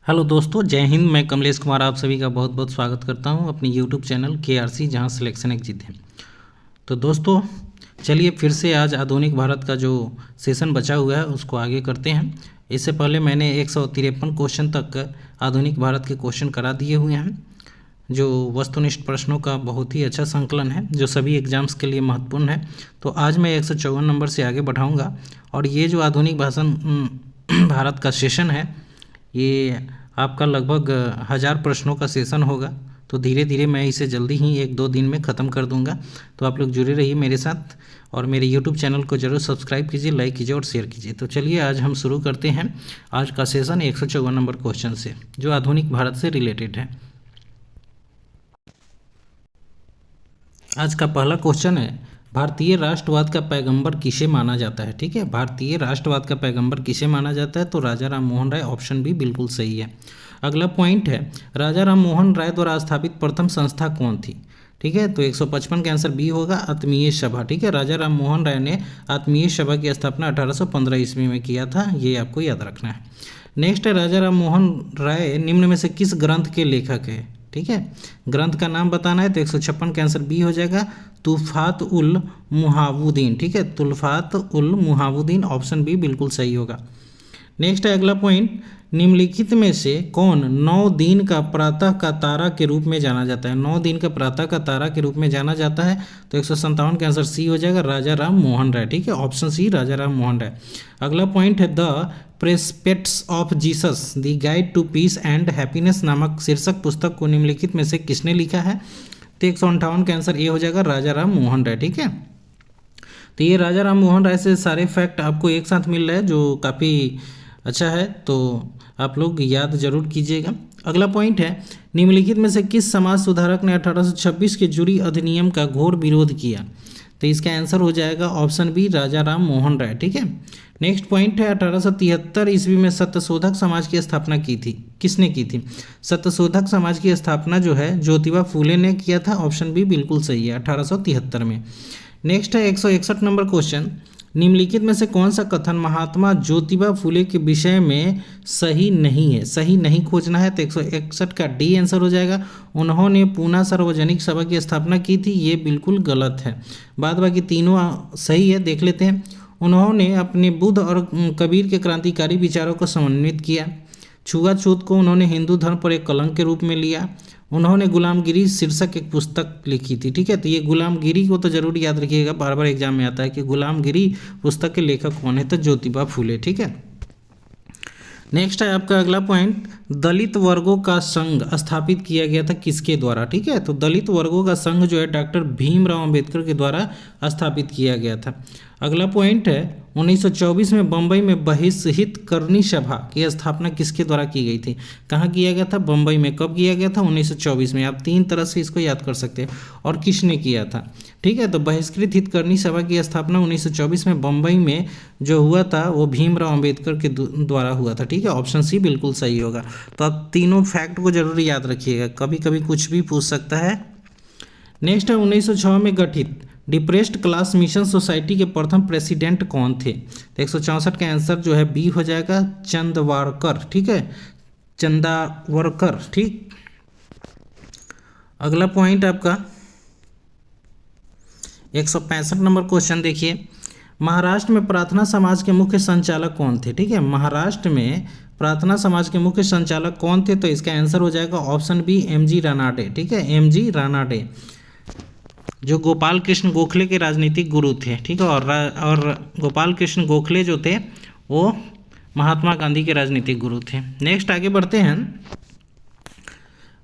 Hello दोस्तों, जय हिंद। मैं कमलेश कुमार आप सभी का बहुत बहुत स्वागत करता हूं अपनी यूट्यूब चैनल KRC, जहां सिलेक्शन एग्जिट है। तो दोस्तों चलिए फिर से आज आधुनिक भारत का जो सेशन बचा हुआ है उसको आगे करते हैं। इससे पहले मैंने 153 क्वेश्चन तक आधुनिक भारत के क्वेश्चन करा दिए हुए हैं, जो वस्तुनिष्ठ प्रश्नों का बहुत ही अच्छा संकलन है जो सभी एग्जाम्स के लिए महत्वपूर्ण है। तो आज मैं 154 नंबर से आगे बढ़ाऊँगा और ये जो आधुनिक भाषण भारत का सेशन है ये आपका लगभग 1000 प्रश्नों का सेशन होगा। तो धीरे धीरे मैं इसे जल्दी ही 1-2 दिन में ख़त्म कर दूंगा। तो आप लोग जुड़े रहिए मेरे साथ और मेरे YouTube चैनल को जरूर सब्सक्राइब कीजिए, लाइक कीजिए और शेयर कीजिए। तो चलिए आज हम शुरू करते हैं आज का सेशन 154 नंबर क्वेश्चन से, जो आधुनिक भारत से रिलेटेड है। आज का पहला क्वेश्चन है, भारतीय राष्ट्रवाद का पैगंबर किसे माना जाता है। ठीक है, भारतीय राष्ट्रवाद का पैगंबर किसे माना जाता है, तो राजा राम मोहन राय। ऑप्शन बी बिल्कुल सही है। अगला पॉइंट है, राजा राम मोहन राय द्वारा स्थापित प्रथम संस्था कौन थी। ठीक है, तो 155 का आंसर बी होगा, आत्मीय सभा। ठीक है, राजा राम मोहन राय ने आत्मीय सभा की स्थापना 1815 ईस्वी में किया था, ये आपको याद रखना है। नेक्स्ट है, राजा राम मोहन राय निम्न में से किस ग्रंथ के लेखक है। ठीक है, ग्रंथ का नाम बताना है, तो 156 का आंसर बी हो जाएगा, तुफात उल मुहावुद्दीन। ठीक है, तुल्फात उल मुहावुद्दीन, ऑप्शन बी बिल्कुल सही होगा। नेक्स्ट है अगला पॉइंट, निम्नलिखित में से कौन 9 दिन का प्रातः का तारा के रूप में जाना जाता है। 9 दिन का प्रातः का तारा के रूप में जाना जाता है, तो 157 का आंसर सी हो जाएगा, राजा राम मोहन राय। ठीक है, ऑप्शन सी राजा राम मोहन राय। अगला पॉइंट है, the precepts of Jesus the guide to peace and happiness नामक शीर्षक पुस्तक को निम्नलिखित में से किसने लिखा है, तो 158 का आंसर ए हो जाएगा, राजा राम मोहन राय। ठीक है, तो ये राजा राम मोहन राय से सारे फैक्ट आपको एक साथ मिल रहा है, जो काफ़ी अच्छा है, तो आप लोग याद जरूर कीजिएगा। अगला पॉइंट है, निम्नलिखित में से किस समाज सुधारक ने 1826 के जूरी अधिनियम का घोर विरोध किया, तो इसका आंसर हो जाएगा ऑप्शन बी, राजा राम मोहन राय। ठीक है, नेक्स्ट पॉइंट है, 1873 ईस्वी में सत्यशोधक समाज की स्थापना की थी, किसने की थी। सत्यशोधक समाज की स्थापना जो है ज्योतिबा फूले ने किया था, ऑप्शन बी बिल्कुल सही है, 1873 में। नेक्स्ट है 161 नंबर क्वेश्चन, निम्नलिखित में से कौन सा कथन महात्मा ज्योतिबा फूले के विषय में सही नहीं है। सही नहीं खोजना है, तो 161 का डी आंसर हो जाएगा, उन्होंने पूना सार्वजनिक सभा की स्थापना की थी, ये बिल्कुल गलत है। बाद बाकी तीनों सही है, देख लेते हैं। उन्होंने अपने बुद्ध और कबीर के क्रांतिकारी विचारों को समन्वित किया। छुआछूत को उन्होंने हिंदू धर्म पर एक कलंक के रूप में लिया। उन्होंने गुलामगिरी शीर्षक एक पुस्तक लिखी थी। ठीक है, तो ये गुलामगिरी को तो जरूर याद रखिएगा, बार बार एग्जाम में आता है कि गुलामगिरी पुस्तक के लेखक कौन है, तो ज्योतिबा फूले। ठीक है, नेक्स्ट है आपका अगला पॉइंट, दलित वर्गों का संघ स्थापित किया गया था किसके द्वारा। ठीक है, तो दलित वर्गों का संघ जो है डॉक्टर भीमराव अंबेडकर के द्वारा स्थापित किया गया था। अगला पॉइंट है, 1924 में बम्बई में बहिष्हितकरणी सभा की स्थापना किसके द्वारा की गई थी। कहाँ किया गया था, बम्बई में। कब किया गया था, 1924 में। आप 3 तरह से इसको याद कर सकते हैं, और किसने किया था। ठीक है, तो बहिष्कृत हितकरणी सभा की स्थापना 1924 में बम्बई में जो हुआ था वो भीमराव अंबेडकर के द्वारा हुआ था। ठीक है, ऑप्शन सी बिल्कुल सही होगा। तो आप तीनों फैक्ट को जरूर याद रखिएगा, कभी कभी कुछ भी पूछ सकता है। नेक्स्ट है, 1906 में गठित डिप्रेस्ड क्लास मिशन सोसाइटी के प्रथम प्रेसिडेंट कौन थे, तो 164 का आंसर जो है बी हो जाएगा, चंदवारकर। ठीक है, चंदावरकर। ठीक, अगला पॉइंट आपका 165 नंबर क्वेश्चन देखिए, महाराष्ट्र में प्रार्थना समाज के मुख्य संचालक कौन थे। ठीक है, महाराष्ट्र में प्रार्थना समाज के मुख्य संचालक कौन थे, तो इसका आंसर हो जाएगा ऑप्शन बी, एमजी रानाडे। ठीक है, एमजी रानाडे, जो गोपाल कृष्ण गोखले के राजनीतिक गुरु थे। ठीक है, और गोपाल कृष्ण गोखले जो थे वो महात्मा गांधी के राजनीतिक गुरु थे। नेक्स्ट आगे बढ़ते हैं,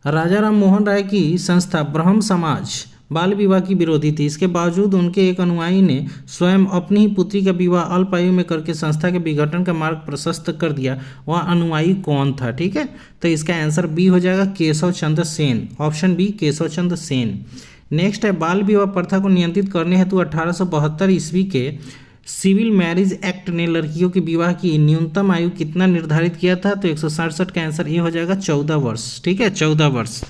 राजा राम मोहन राय की संस्था ब्रह्म समाज बाल विवाह की विरोधी थी। इसके बावजूद उनके एक अनुयायी ने स्वयं अपनी ही पुत्री का विवाह अल्प आयु में करके संस्था के विघटन का मार्ग प्रशस्त कर दिया। वह अनुयायी कौन था। ठीक है, तो इसका आंसर बी हो जाएगा, Keshav Chandra Sen. Option B, Keshav Chandra Sen. Next है, बाल विवाह प्रथा को नियंत्रित करने हेतु 1872 ईस्वी के सिविल मैरिज एक्ट ने लड़कियों के विवाह की न्यूनतम आयु कितना निर्धारित किया था, तो 167 का आंसर ये हो जाएगा, 14 वर्ष। ठीक है, 14 वर्ष।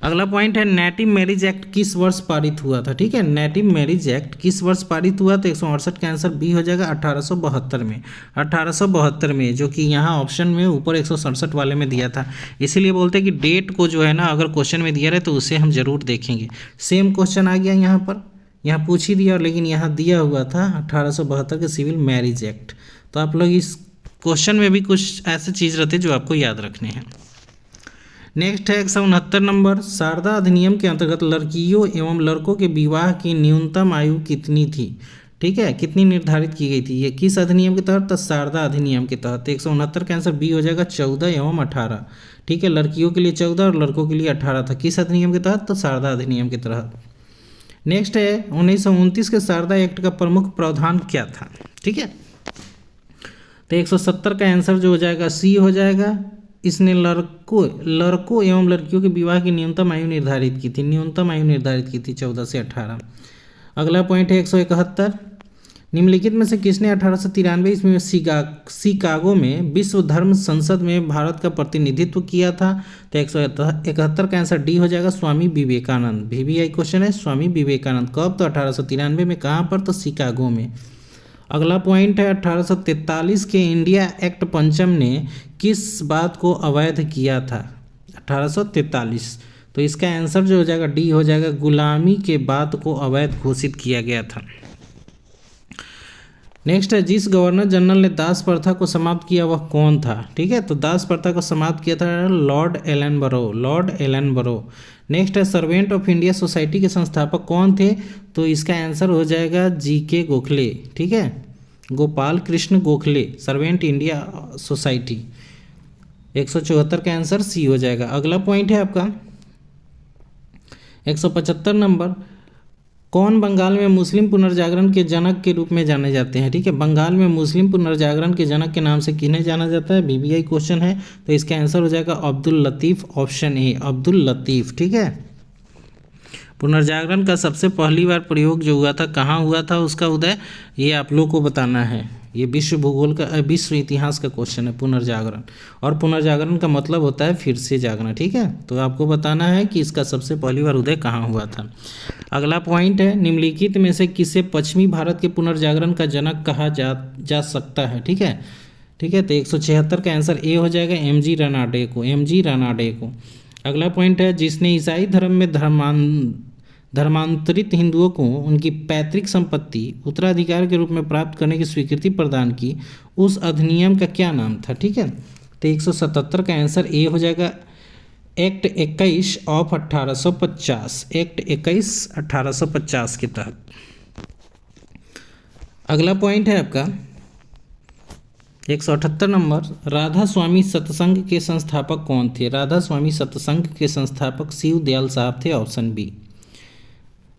अगला पॉइंट है नेटिव मैरिज एक्ट किस वर्ष पारित हुआ था। ठीक है, नेटिव मैरिज एक्ट किस वर्ष पारित हुआ, तो 168 का आंसर बी हो जाएगा 1872 में। 1872 में, जो कि यहाँ ऑप्शन में ऊपर 167 वाले में दिया था। इसीलिए बोलते हैं कि डेट को जो है ना अगर क्वेश्चन में दिया रहे तो उसे हम जरूर देखेंगे। सेम क्वेश्चन आ गया यहाँ पर, यहाँ पूछ ही दिया, लेकिन यहाँ दिया हुआ था 1872 के सिविल मैरिज एक्ट। तो आप लोग इस क्वेश्चन में भी कुछ ऐसे चीज़ रहते जो आपको याद रखने हैं। नेक्स्ट है 169 नंबर, शारदा अधिनियम के अंतर्गत लड़कियों एवं लड़कों के विवाह की न्यूनतम आयु कितनी थी। ठीक है, कितनी निर्धारित की गई थी, ये किस अधिनियम के तहत, तो शारदा अधिनियम के तहत। 169 का आंसर बी हो जाएगा 14 एवं 18। ठीक है, लड़कियों के लिए 14 और लड़कों के लिए 18 था। किस अधिनियम के तहत, तो शारदा अधिनियम के तहत। नेक्स्ट है 1929 के शारदा एक्ट का प्रमुख प्रावधान क्या था। ठीक है, तो 170 का आंसर जो हो जाएगा सी हो जाएगा। इसने लड़कों एवं लड़कियों के विवाह की न्यूनतम आयु निर्धारित की थी, न्यूनतम आयु निर्धारित की थी 14 से 18। अगला पॉइंट है 171, निम्नलिखित में से किसने 1893 ईस्वी में शिकागो में विश्व धर्म संसद में भारत का प्रतिनिधित्व किया था। तो 171 का आंसर डी हो जाएगा स्वामी विवेकानंद। VVI क्वेश्चन है, स्वामी विवेकानंद। कब, तो 1893 में। कहाँ पर, तो शिकागो में। अगला पॉइंट है 1843 के इंडिया एक्ट पंचम ने किस बात को अवैध किया था। 1843, तो इसका आंसर जो हो जाएगा डी हो जाएगा, गुलामी के बात को अवैध घोषित किया गया था। नेक्स्ट है जिस गवर्नर जनरल ने दास प्रथा को समाप्त किया वह कौन था। ठीक है, तो दास प्रथा को समाप्त किया था Lord Ellenborough, Lord Ellenborough. Next है सर्वेंट ऑफ इंडिया सोसाइटी के संस्थापक कौन थे, तो इसका आंसर हो जाएगा GK गोखले। ठीक है, Gopal Krishna Gokhale, servant India society. 174 का आंसर सी हो जाएगा। अगला पॉइंट है आपका 175 नंबर, कौन बंगाल में मुस्लिम पुनर्जागरण के जनक के रूप में जाने जाते हैं। ठीक है, बंगाल में मुस्लिम पुनर्जागरण के जनक के नाम से किन्हें जाना जाता है, VVI क्वेश्चन है। तो इसका आंसर हो जाएगा अब्दुल लतीफ़, ऑप्शन ए अब्दुल लतीफ़। ठीक है, पुनर्जागरण का सबसे पहली बार प्रयोग जो हुआ था, कहाँ हुआ था उसका उदय, ये आप लोग को बताना है। ये विश्व भूगोल का, विश्व इतिहास का क्वेश्चन है पुनर्जागरण। और पुनर्जागरण का मतलब होता है फिर से जागना। ठीक है, तो आपको बताना है कि इसका सबसे पहली बार उदय कहाँ हुआ था। अगला पॉइंट है निम्नलिखित में से किसे पश्चिमी भारत के पुनर्जागरण का जनक कहा जा सकता है। ठीक है, ठीक है, तो 176 का आंसर ए हो जाएगा MG रनाडे को, MG रनाडे को। अगला पॉइंट है जिसने ईसाई धर्म में धर्मांतरित हिंदुओं को उनकी पैतृक संपत्ति उत्तराधिकार के रूप में प्राप्त करने की स्वीकृति प्रदान की, उस अधिनियम का क्या नाम था। ठीक है, तो 177 का आंसर ए हो जाएगा एक्ट 21 ऑफ 1850, एक्ट 21 1850 के तहत। अगला पॉइंट है आपका 178 नंबर, राधा स्वामी सत्संग के संस्थापक कौन थे। राधा स्वामी सत्संग के संस्थापक शिव दयाल साहब थे, ऑप्शन बी।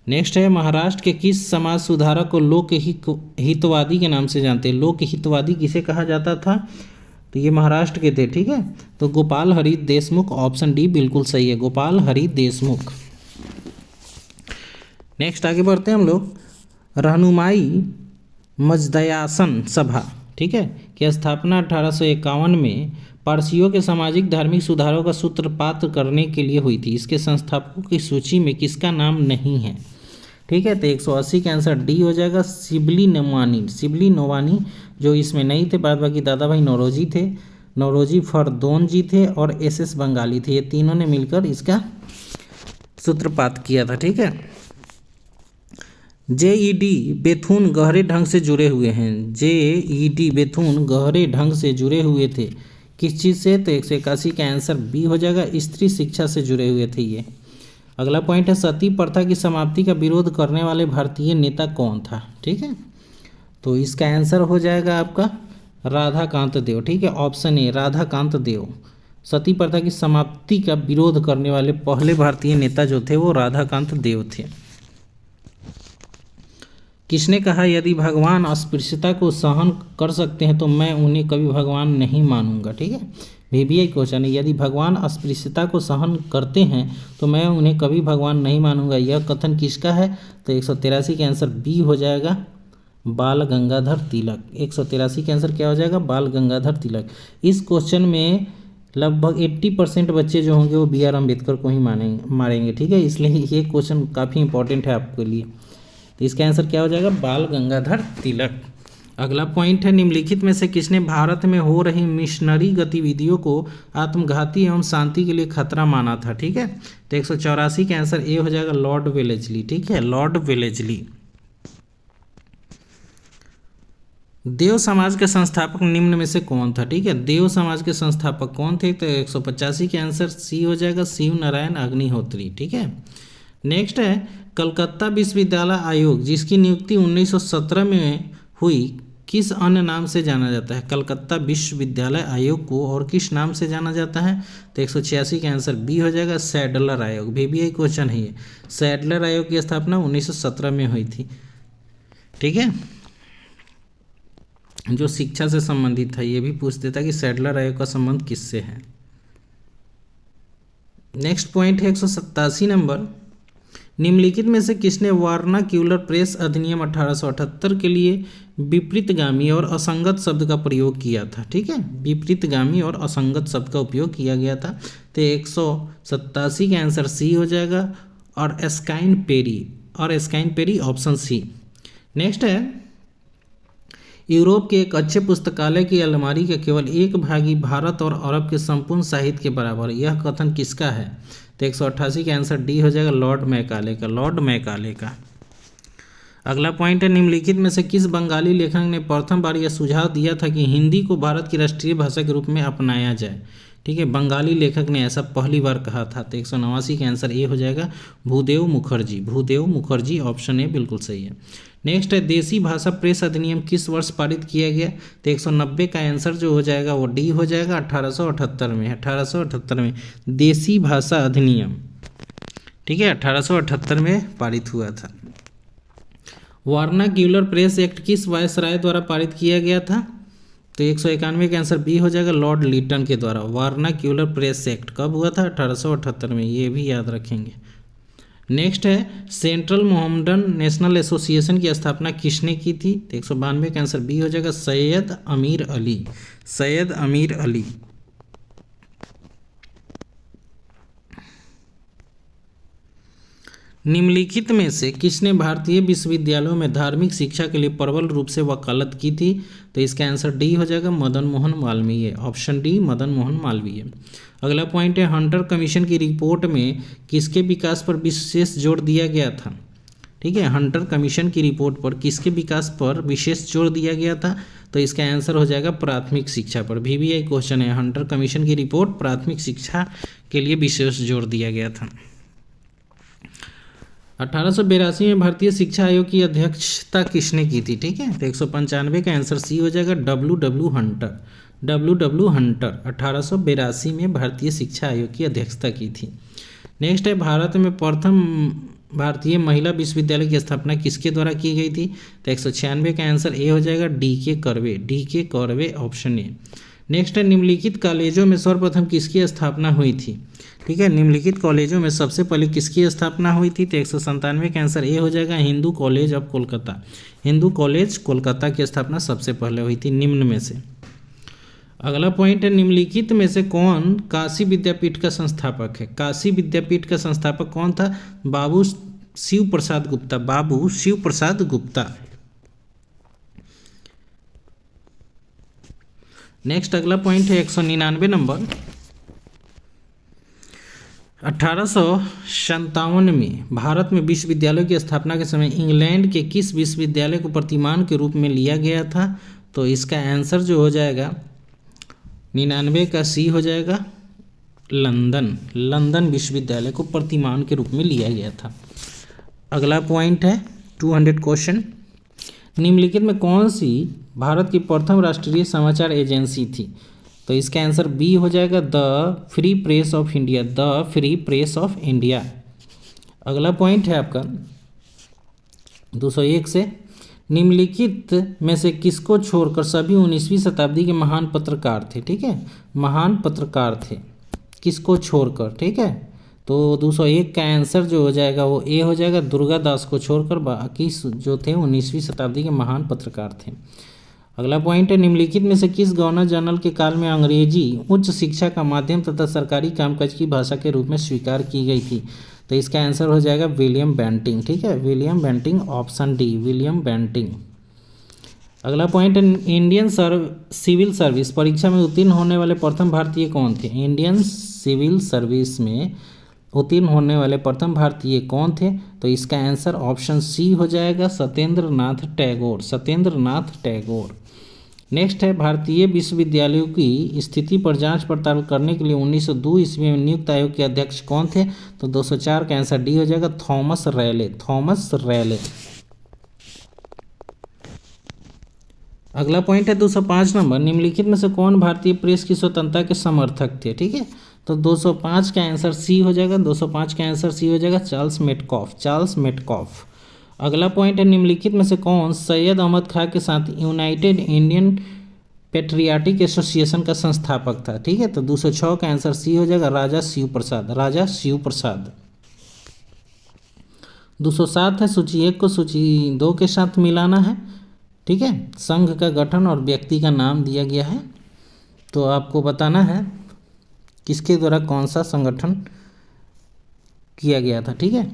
नेक्स्ट है महाराष्ट्र के किस समाज सुधारक को लोक हितवादी के नाम से जानते हैं। लोक हितवादी किसे कहा जाता था, तो ये महाराष्ट्र के थे। ठीक है, तो गोपाल हरि देशमुख, ऑप्शन डी बिल्कुल सही है, गोपाल हरि देशमुख। नेक्स्ट आगे बढ़ते हैं हम लोग, रहनुमाई मजदयासन सभा, ठीक है, की स्थापना 1851 में पारसियों के सामाजिक धार्मिक सुधारों का सूत्रपात करने के लिए हुई थी। इसके संस्थापकों की सूची में किसका नाम नहीं है। ठीक है, तो 180 का आंसर डी हो जाएगा शिबली नोमानी, शिबली नोवानी, जो इसमें नहीं थे। बाद बाकी दादा भाई नौरोजी थे, नौरोजी फरदौन जी थे और SS बंगाली थे। ये तीनों ने मिलकर इसका सूत्रपात किया था। ठीक है, JED बेथुन गहरे ढंग से जुड़े हुए हैं, JED बेथुन गहरे ढंग से जुड़े हुए थे किस चीज़ से, तो 181 का आंसर बी हो जाएगा, स्त्री शिक्षा से जुड़े हुए थे ये। अगला पॉइंट है सती प्रथा की समाप्ति का विरोध करने वाले भारतीय नेता कौन था। ठीक है, तो इसका आंसर हो जाएगा आपका राधाकांत देव। ठीक है, ऑप्शन ए राधाकांत देव। सती प्रथा की समाप्ति का विरोध करने वाले पहले भारतीय नेता जो थे वो राधाकांत देव थे। किसने कहा यदि भगवान अस्पृश्यता को सहन कर सकते हैं तो मैं उन्हें कभी भगवान नहीं मानूंगा। ठीक है, VVI क्वेश्चन है, यदि भगवान अस्पृश्यता को सहन करते हैं तो मैं उन्हें कभी भगवान नहीं मानूंगा। यह कथन किसका है, तो 183 का आंसर बी हो जाएगा बाल गंगाधर तिलक। 183 का आंसर क्या हो जाएगा, बाल गंगाधर तिलक। इस क्वेश्चन में लगभग 80% बच्चे जो होंगे वो B.R. अम्बेडकर को ही मारेंगे, ठीक है। इसलिए ये क्वेश्चन काफ़ी इंपॉर्टेंट है आपके लिए। तो इसका आंसर क्या हो जाएगा, बाल गंगाधर तिलक। अगला पॉइंट है, निम्नलिखित में से किसने भारत में हो रही मिशनरी गतिविधियों को आत्मघाती एवं शांति के लिए खतरा माना था, ठीक है। तो 184 का आंसर ए हो जाएगा लॉर्ड वेलेस्ली, ठीक है, लॉर्ड वेलेस्ली। देव समाज के संस्थापक निम्न में से कौन था, ठीक है। देव समाज के संस्थापक कौन थे, तो 185 के आंसर सी हो जाएगा शिव नारायण अग्निहोत्री, ठीक है। नेक्स्ट है, कलकत्ता विश्वविद्यालय आयोग जिसकी नियुक्ति 1917 में हुई किस अन्य नाम से जाना जाता है। कलकत्ता विश्वविद्यालय आयोग को और किस नाम से जाना जाता है, तो 186 का आंसर बी हो जाएगा सैडलर आयोग। VBI क्वेश्चन है ये। सैडलर आयोग की स्थापना 1917 में हुई थी, ठीक है, जो शिक्षा से संबंधित था। ये भी पूछ देता कि सैडलर आयोग का संबंध किससे है। नेक्स्ट पॉइंट है 187 नंबर, निम्नलिखित में से किसने वर्नाक्यूलर प्रेस अधिनियम 1878 के लिए विपरीतगामी और असंगत शब्द का प्रयोग किया था, ठीक है। विपरीतगामी और असंगत शब्द का उपयोग किया गया था। तो 187 का आंसर सी हो जाएगा और एस्काइन पेरी ऑप्शन सी। नेक्स्ट है, यूरोप के एक अच्छे पुस्तकालय की अलमारी का केवल एक भागी भारत और अरब के संपूर्ण साहित्य के बराबर, यह कथन किसका है। तो 188 का आंसर डी हो जाएगा लॉर्ड मैकाले का। अगला पॉइंट है, निम्नलिखित में से किस बंगाली लेखक ने प्रथम बार यह सुझाव दिया था कि हिंदी को भारत की राष्ट्रीय भाषा के रूप में अपनाया जाए, ठीक है। बंगाली लेखक ने ऐसा पहली बार कहा था। तो 189 का आंसर ए हो जाएगा भूदेव मुखर्जी, ऑप्शन ए बिल्कुल सही है। नेक्स्ट है, देसी भाषा प्रेस अधिनियम किस वर्ष पारित किया गया। तो 190 का आंसर जो हो जाएगा वो डी हो जाएगा 1878 में देसी भाषा अधिनियम, ठीक है, 1878 में पारित हुआ था। वर्नाक्यूलर प्रेस एक्ट किस वायसराय द्वारा पारित किया गया था। तो 191 का आंसर बी हो जाएगा लॉर्ड लिटन के द्वारा। वर्नाक्यूलर प्रेस एक्ट कब हुआ था, 1878 में, ये भी याद रखेंगे। नेक्स्ट है, सेंट्रल मोहम्मडन नेशनल एसोसिएशन की स्थापना किसने की थी। तो 192 का आंसर बी हो जाएगा सैयद अमीर अली। निम्नलिखित में से किसने भारतीय विश्वविद्यालयों में धार्मिक शिक्षा के लिए प्रबल रूप से वकालत की थी। तो इसका आंसर डी हो जाएगा मदन मोहन मालवीय, ऑप्शन डी मदन मोहन मालवीय। अगला पॉइंट है, हंटर कमीशन की रिपोर्ट में किसके विकास पर विशेष जोर दिया गया था, ठीक है। हंटर कमीशन की रिपोर्ट पर किसके विकास पर विशेष जोर दिया गया था। तो इसका आंसर हो जाएगा प्राथमिक शिक्षा पर। VBI क्वेश्चन है, हंटर कमीशन की रिपोर्ट प्राथमिक शिक्षा के लिए विशेष जोर दिया गया था। 1882 में भारतीय शिक्षा आयोग की अध्यक्षता किसने की थी, ठीक है। तो 195 का आंसर सी हो जाएगा WW हंटर 1882 में भारतीय शिक्षा आयोग की अध्यक्षता की थी। नेक्स्ट है, भारत में प्रथम भारतीय महिला विश्वविद्यालय की स्थापना किसके द्वारा की गई थी। तो 196 का आंसर ए हो जाएगा डी के कर्वे, ऑप्शन ए। नेक्स्ट है, निम्नलिखित कॉलेजों में सर्वप्रथम किसकी स्थापना हुई थी, ठीक है। निम्नलिखित कॉलेजों में सबसे पहले किसकी स्थापना हुई थी। तो 197 का आंसर ए हो जाएगा Hindu college of Kolkata. Hindu college Kolkata की स्थापना सबसे पहले हुई थी निम्न में से। अगला पॉइंट है, निम्नलिखित में से कौन काशी विद्यापीठ का संस्थापक है। काशी विद्यापीठ का संस्थापक कौन था, बाबू शिव प्रसाद गुप्ता। नेक्स्ट अगला पॉइंट है 199 नंबर, 1857 में भारत में विश्वविद्यालयों की स्थापना के समय इंग्लैंड के किस विश्वविद्यालय को प्रतिमान के रूप में लिया गया था। तो इसका आंसर जो हो जाएगा 99 का सी हो जाएगा लंदन विश्वविद्यालय को प्रतिमान के रूप में लिया गया था। अगला पॉइंट है 200 क्वेश्चन, निम्नलिखित में कौन सी भारत की प्रथम राष्ट्रीय समाचार एजेंसी थी। तो इसका आंसर बी हो जाएगा the free press of India. अगला पॉइंट है आपका 201 से, निम्नलिखित में से किसको छोड़कर सभी 19वीं शताब्दी के महान पत्रकार थे, ठीक है। महान पत्रकार थे किसको छोड़कर, ठीक है। तो 201 का आंसर जो हो जाएगा वो ए हो जाएगा दुर्गा दास को छोड़कर बाकी जो थे 19वीं शताब्दी के महान पत्रकार थे। अगला पॉइंट है, निम्नलिखित में से किस गवर्नर जनरल के काल में अंग्रेजी उच्च शिक्षा का माध्यम तथा सरकारी कामकाज की भाषा के रूप में स्वीकार की गई थी? तो इसका आंसर हो जाएगा विलियम बेंटिंग। ठीक है, William Bentinck, option D, William Bentinck. अगला पॉइंट है, इंडियन सिविल सर्विस परीक्षा में उत्तीर्ण होने वाले प्रथम भारतीय कौन थे? इंडियन सिविल सर्विस में उत्तीर्ण होने वाले प्रथम भारतीय कौन थे? तो इसका आंसर ऑप्शन सी हो जाएगा, सत्येंद्र नाथ टैगोर, सत्येंद्र नाथ टैगोर। नेक्स्ट है, भारतीय विश्वविद्यालयों की स्थिति पर जांच पड़ताल करने के लिए 1902 ईस्वी में नियुक्त आयोग के अध्यक्ष कौन थे? तो 204 का आंसर डी हो जाएगा, थॉमस रैले, थॉमस रैले। अगला पॉइंट है 205 नंबर, निम्नलिखित में से कौन भारतीय प्रेस की स्वतंत्रता के समर्थक थे? ठीक है, तो 205 का आंसर सी हो जाएगा, 205 का आंसर सी हो जाएगा, चार्ल्स मेटकॉफ, चार्ल्स मेटकॉफ। अगला पॉइंट है, निम्नलिखित में से कौन सैयद अहमद खां के साथ यूनाइटेड इंडियन पेट्रियाटिक एसोसिएशन का संस्थापक था? ठीक है, तो 206 का आंसर सी हो जाएगा, राजा शिव प्रसाद, राजा शिव प्रसाद। 207 है, सूची 1 को सूची 2 के साथ मिलाना है। ठीक है, संघ का गठन और व्यक्ति का नाम दिया गया है, तो आपको बताना है किसके द्वारा कौन सा संगठन किया गया था। ठीक है,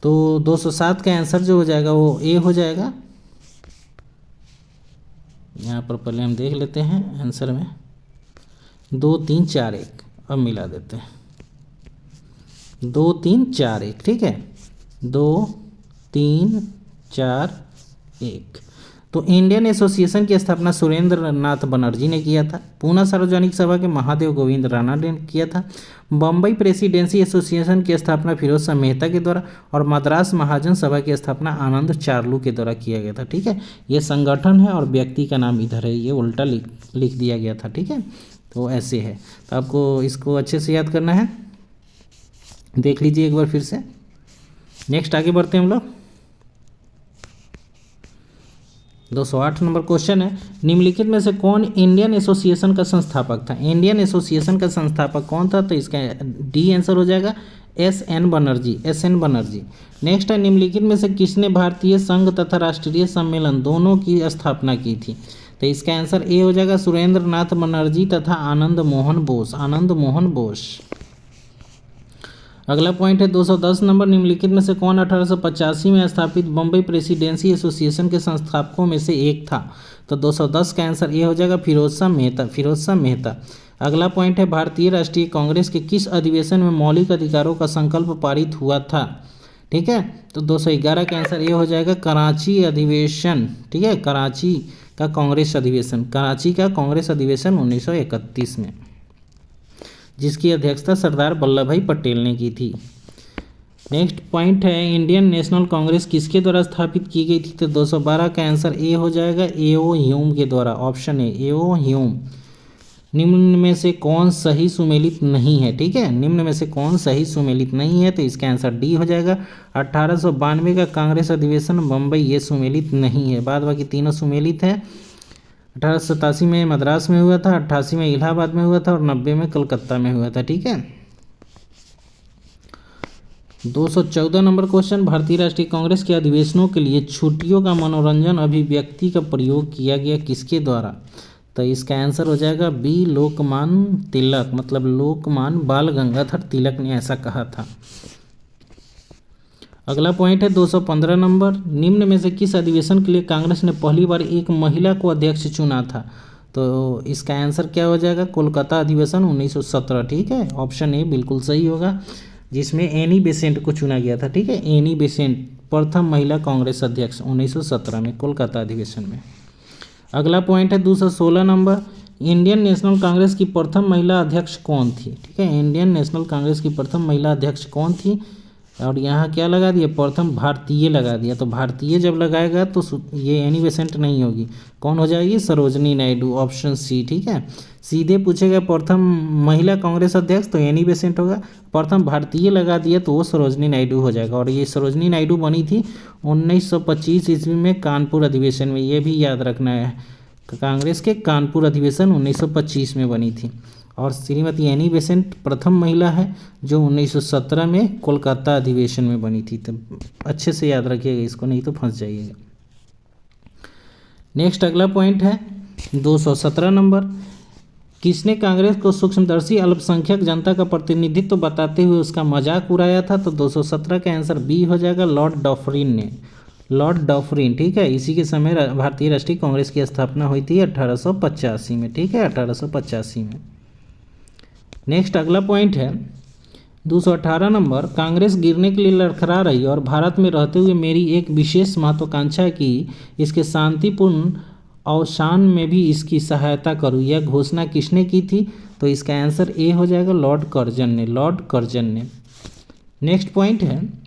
तो 207 का आंसर जो हो जाएगा वो ए हो जाएगा। यहाँ पर पहले हम देख लेते हैं आंसर में 2 3 4 1, अब मिला देते हैं 2 3 4 1। ठीक है, 2 3 4 1। तो इंडियन एसोसिएशन की स्थापना सुरेंद्र नाथ बनर्जी ने किया था। पूना सार्वजनिक सभा के महादेव गोविंद राणा ने किया था। बम्बई प्रेसिडेंसी एसोसिएशन की स्थापना फिरोज शाह मेहता के द्वारा, और मद्रास महाजन सभा की स्थापना आनंद चार्लू के द्वारा किया गया था। ठीक है, ये संगठन है और व्यक्ति का नाम इधर है, ये उल्टा लिख दिया गया था। ठीक है, तो ऐसे है, तो आपको इसको अच्छे से याद करना है, देख लीजिए एक बार फिर से। नेक्स्ट आगे बढ़ते हैं हम लोग। 208 नंबर क्वेश्चन है, निम्नलिखित में से कौन इंडियन एसोसिएशन का संस्थापक था? इंडियन एसोसिएशन का संस्थापक कौन था? तो इसका डी आंसर हो जाएगा, SN. Banerjee, SN. Banerjee. Next है, निम्नलिखित में से किसने भारतीय संघ तथा राष्ट्रीय सम्मेलन दोनों की स्थापना की थी? तो इसका आंसर ए हो जाएगा, सुरेंद्र नाथ बनर्जी तथा आनंद मोहन बोस, आनंद मोहन बोस। अगला पॉइंट है 210 नंबर, निम्नलिखित में से कौन 1885 में स्थापित बम्बई प्रेसिडेंसी एसोसिएशन के संस्थापकों में से एक था? तो 210 का आंसर ये हो जाएगा, फिरोज शाह मेहता, फिरोज शाह मेहता। अगला पॉइंट है, भारतीय राष्ट्रीय कांग्रेस के किस अधिवेशन में मौलिक अधिकारों का संकल्प पारित हुआ था? ठीक है, तो 211 का आंसर ये हो जाएगा, कराची अधिवेशन। ठीक है, कराची का कांग्रेस अधिवेशन, कराची का कांग्रेस अधिवेशन 1931 में, जिसकी अध्यक्षता सरदार वल्लभ भाई पटेल ने की थी। नेक्स्ट पॉइंट है, इंडियन नेशनल कांग्रेस किसके द्वारा स्थापित की गई थी? तो 212 का आंसर ए हो जाएगा, ए.ओ. ह्यूम के द्वारा, ऑप्शन ए, ए.ओ. ह्यूम। निम्न में से कौन सही सुमेलित नहीं है? ठीक है, निम्न में से कौन सही सुमेलित नहीं है? तो इसका आंसर डी हो जाएगा, 1892 का कांग्रेस अधिवेशन बम्बई, ये सुमेलित नहीं है, बाद बाकी तीनों सुमेलित है। 1887 में मद्रास में हुआ था, 88 में इलाहाबाद में हुआ था, और 90 में कलकत्ता में हुआ था। ठीक है, 214 नंबर क्वेश्चन, भारतीय राष्ट्रीय कांग्रेस के अधिवेशनों के लिए छुट्टियों का मनोरंजन अभिव्यक्ति का प्रयोग किया गया किसके द्वारा? तो इसका आंसर हो जाएगा बी, लोकमान्य तिलक, मतलब लोकमान्य बाल गंगाधर तिलक ने ऐसा कहा था। अगला पॉइंट है 215 नंबर, निम्न में से किस अधिवेशन के लिए कांग्रेस ने पहली बार एक महिला को अध्यक्ष चुना था? तो इसका आंसर क्या हो जाएगा, कोलकाता अधिवेशन 1917। ठीक है, ऑप्शन ए बिल्कुल सही होगा, जिसमें एनी बेसेंट को चुना गया था। ठीक है, एनी बेसेंट प्रथम महिला कांग्रेस अध्यक्ष 1917 में, कोलकाता अधिवेशन में। अगला पॉइंट है 216 नंबर, इंडियन नेशनल कांग्रेस की प्रथम महिला अध्यक्ष कौन थी? ठीक है, इंडियन नेशनल कांग्रेस की प्रथम महिला अध्यक्ष कौन थी? और यहाँ क्या लगा दिया, प्रथम भारतीय लगा दिया, तो भारतीय जब लगाएगा तो ये एनी बेसेंट नहीं होगी, कौन हो जाएगी, सरोजनी नायडू, ऑप्शन सी। ठीक है, सीधे पूछेगा प्रथम महिला कांग्रेस अध्यक्ष तो एनी बेसेंट होगा, प्रथम भारतीय लगा दिया तो वो सरोजनी नायडू हो जाएगा। और ये सरोजनी नायडू बनी थी 1925 ईस्वी में कानपुर अधिवेशन में, ये भी याद रखना है, कांग्रेस के कानपुर अधिवेशन 1925 में बनी थी। और श्रीमती एनी बेसेंट प्रथम महिला है जो 1917 में कोलकाता अधिवेशन में बनी थी। तो अच्छे से याद रखिएगा इसको, नहीं तो फंस जाइएगा। नेक्स्ट अगला पॉइंट है 217 नंबर, किसने कांग्रेस को सूक्ष्मदर्शी अल्पसंख्यक जनता का प्रतिनिधित्व बताते हुए उसका मजाक उड़ाया था? तो 217 का आंसर बी हो जाएगा, लॉर्ड डॉफरिन ने। लॉर्ड डॉफरिन, ठीक है। इसी के समय भारतीय राष्ट्रीय कांग्रेस की स्थापना हुई थी 1885 में, ठीक है, 1885 में। नेक्स्ट अगला पॉइंट है 218 नंबर, कांग्रेस गिरने के लिए लड़खड़ा रही और भारत में रहते हुए मेरी एक विशेष महत्वाकांक्षा है कि इसके शांतिपूर्ण अवसान में भी इसकी सहायता करूं। यह घोषणा किसने की थी? तो इसका आंसर ए हो जाएगा, लॉर्ड कर्जन ने। लॉर्ड कर्जन ने। नेक्स्ट पॉइंट है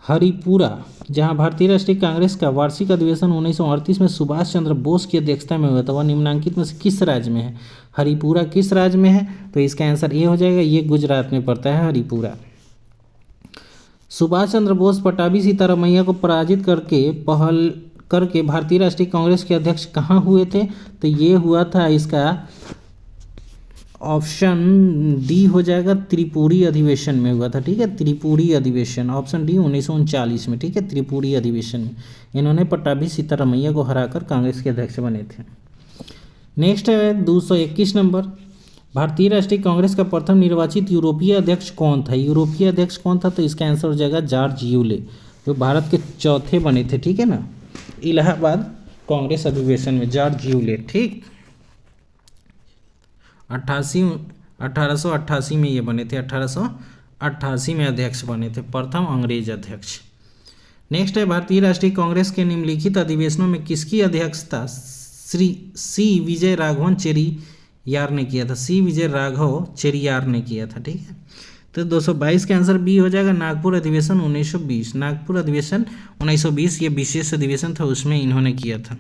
हरिपुरा, जहां भारतीय राष्ट्रीय कांग्रेस का वार्षिक अधिवेशन 1938 में सुभाष चंद्र बोस की अध्यक्षता में हुआ था, वह निम्नलिखित में से किस राज्य में है? हरिपुरा किस राज्य में है? तो इसका आंसर ए हो जाएगा, ये गुजरात में पड़ता है हरिपुरा। सुभाष चंद्र बोस पटाभी सीतारामैया को पराजित करके भारतीय राष्ट्रीय कांग्रेस के अध्यक्ष कहाँ हुए थे? तो ये हुआ था, इसका ऑप्शन डी हो जाएगा, त्रिपुरी अधिवेशन में हुआ था, ठीक है, त्रिपुरी अधिवेशन, ऑप्शन डी 1939 में, ठीक है, त्रिपुरी अधिवेशन में इन्होंने पटाभी सीतारामैया को हराकर कांग्रेस के अध्यक्ष बने थे। नेक्स्ट है 221 नंबर, भारतीय राष्ट्रीय कांग्रेस का प्रथम निर्वाचित यूरोपीय अध्यक्ष कौन था? यूरोपीय अध्यक्ष कौन था? तो इसका आंसर हो जाएगा जॉर्ज यूले, जो भारत के चौथे बने थे, ठीक है ना, इलाहाबाद कांग्रेस अधिवेशन में, जॉर्ज यूले, ठीक। 1888 में ये बने थे, 1888 में अध्यक्ष बने थे, प्रथम अंग्रेज अध्यक्ष। नेक्स्ट है भारतीय राष्ट्रीय कांग्रेस के निम्नलिखित अधिवेशनों में किसकी अध्यक्षता श्री सी विजय राघवन चेरियार ने किया था? सी विजय राघव चेरियार ने किया था, ठीक है। तो 222 का आंसर बी हो जाएगा, नागपुर अधिवेशन 1920। नागपुर अधिवेशन 1920 ये विशेष अधिवेशन था, उसमें इन्होंने किया था।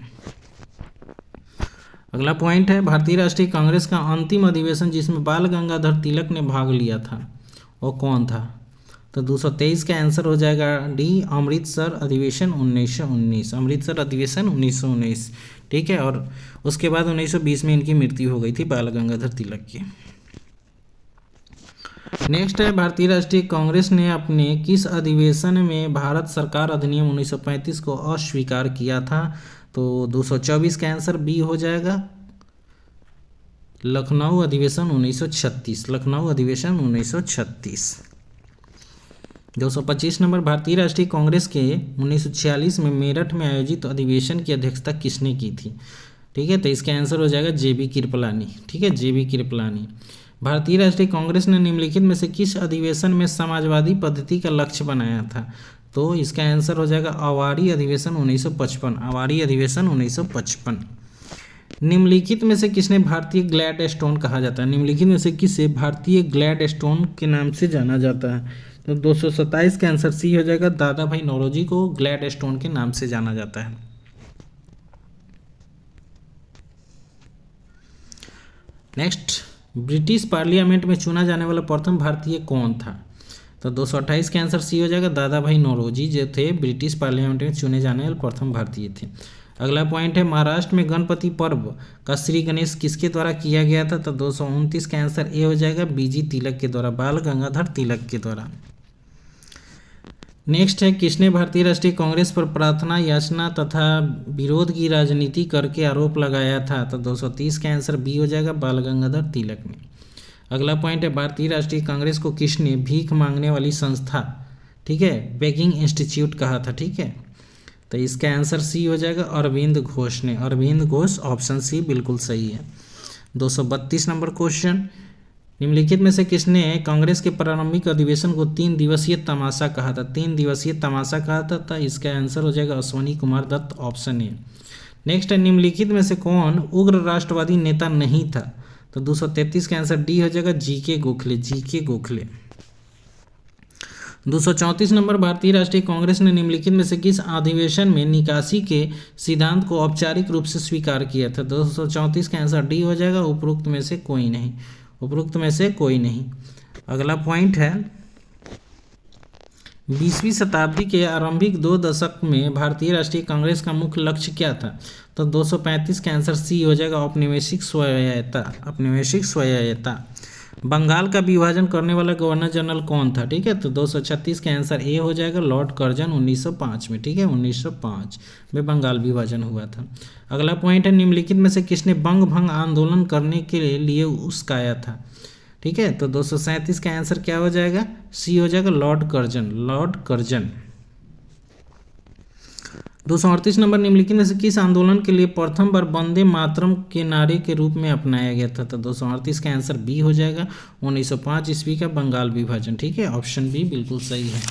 अगला पॉइंट है भारतीय राष्ट्रीय कांग्रेस का अंतिम अधिवेशन जिसमें बाल गंगाधर तिलक ने भाग लिया था, वो कौन था? तो 223 का आंसर हो जाएगा डी, अमृतसर अधिवेशन 1919। अमृतसर अधिवेशन 1919, ठीक है। और उसके बाद 1920 में इनकी मृत्यु हो गई थी बाल गंगाधर तिलक की। नेक्स्ट है भारतीय राष्ट्रीय कांग्रेस ने अपने किस अधिवेशन में भारत सरकार अधिनियम 1935 को अस्वीकार किया था? तो 224 का आंसर बी हो जाएगा, लखनऊ अधिवेशन 1936। लखनऊ अधिवेशन 1936। 225 नंबर, भारतीय राष्ट्रीय कांग्रेस के 1946 में मेरठ में आयोजित अधिवेशन की अध्यक्षता किसने की थी? ठीक है, तो इसका आंसर हो जाएगा जेबी कृपलानी, ठीक है, जेबी कृपलानी। भारतीय राष्ट्रीय कांग्रेस ने निम्नलिखित में से किस अधिवेशन में समाजवादी पद्धति का लक्ष्य बनाया था? तो इसका आंसर हो जाएगा अवारी अधिवेशन 1955। अवारी अधिवेशन 1955। निम्नलिखित में से किसने भारतीय ग्लैडस्टोन कहा जाता है? निम्नलिखित में से किसे भारतीय ग्लैडस्टोन के नाम से जाना जाता है? तो 227 का आंसर सी हो जाएगा, दादा भाई नौरोजी को ग्लैडस्टोन के नाम से जाना जाता है। नेक्स्ट, ब्रिटिश पार्लियामेंट में चुना जाने वाला प्रथम भारतीय कौन था? तो 228 का आंसर सी हो जाएगा, दादा भाई नौरोजी जो थे ब्रिटिश पार्लियामेंट में चुने जाने वाले प्रथम भारतीय थे। अगला पॉइंट है महाराष्ट्र में गणपति पर्व का श्री गणेश किसके द्वारा किया गया था? तो 229 का आंसर ए हो जाएगा, बीजी तिलक के द्वारा, बाल गंगाधर तिलक के द्वारा। नेक्स्ट है किसने भारतीय राष्ट्रीय कांग्रेस पर प्रार्थना याचना तथा विरोध की राजनीति करके आरोप लगाया था? तो 230 का आंसर बी हो जाएगा, बाल गंगाधर तिलक ने। अगला पॉइंट है भारतीय राष्ट्रीय कांग्रेस को किसने भीख मांगने वाली संस्था, ठीक है, बेगिंग इंस्टीट्यूट कहा था, ठीक है। तो इसका आंसर सी हो जाएगा, अरविंद घोष ने। अरविंद घोष, ऑप्शन सी बिल्कुल सही है। 232 नंबर क्वेश्चन, निम्नलिखित में से किसने कांग्रेस के प्रारंभिक अधिवेशन को 3 दिवसीय तमाशा कहा था? 3 दिवसीय तमाशा कहा था, इसका आंसर हो जाएगा Ashwini Kumar Dutt, option A. Next है निम्नलिखित में से कौन उग्र राष्ट्रवादी नेता नहीं था? तो 233 का आंसर डी हो जाएगा, GK Gokhale, GK Gokhale. 234 number, भारतीय राष्ट्रीय कांग्रेस ने निम्नलिखित में से किस अधिवेशन में निकासी के सिद्धांत को औपचारिक रूप से स्वीकार किया था? 234 का आंसर डी हो जाएगा, उपरोक्त में से कोई नहीं, उपरोक्त में से कोई नहीं। अगला पॉइंट है 20वीं शताब्दी के आरंभिक 2 दशक में भारतीय राष्ट्रीय कांग्रेस का मुख्य लक्ष्य क्या था? तो 235 का आंसर सी हो जाएगा, औपनिवेशिक स्वायत्तता, औपनिवेशिक स्वायत्तता। बंगाल का विभाजन करने वाला गवर्नर जनरल कौन था? ठीक है, तो 236 का आंसर ए हो जाएगा, लॉर्ड कर्जन 1905 में। ठीक है, 1905 में बंगाल विभाजन हुआ था। अगला पॉइंट है, निम्नलिखित में से किसने बंग भंग आंदोलन करने के लिए उस्काया था? ठीक है, तो 237 का आंसर क्या हो जाएगा? सी हो जाएगा, Lord Curzon, Lord Curzon. 238 number, निम्नलिखित में से किस आंदोलन के लिए प्रथम बार वंदे मातरम के नारे के रूप में अपनाया गया था? तो 238 का आंसर बी हो जाएगा, 1905 ईस्वी का बंगाल विभाजन। ठीक है, ऑप्शन बी बिल्कुल सही है।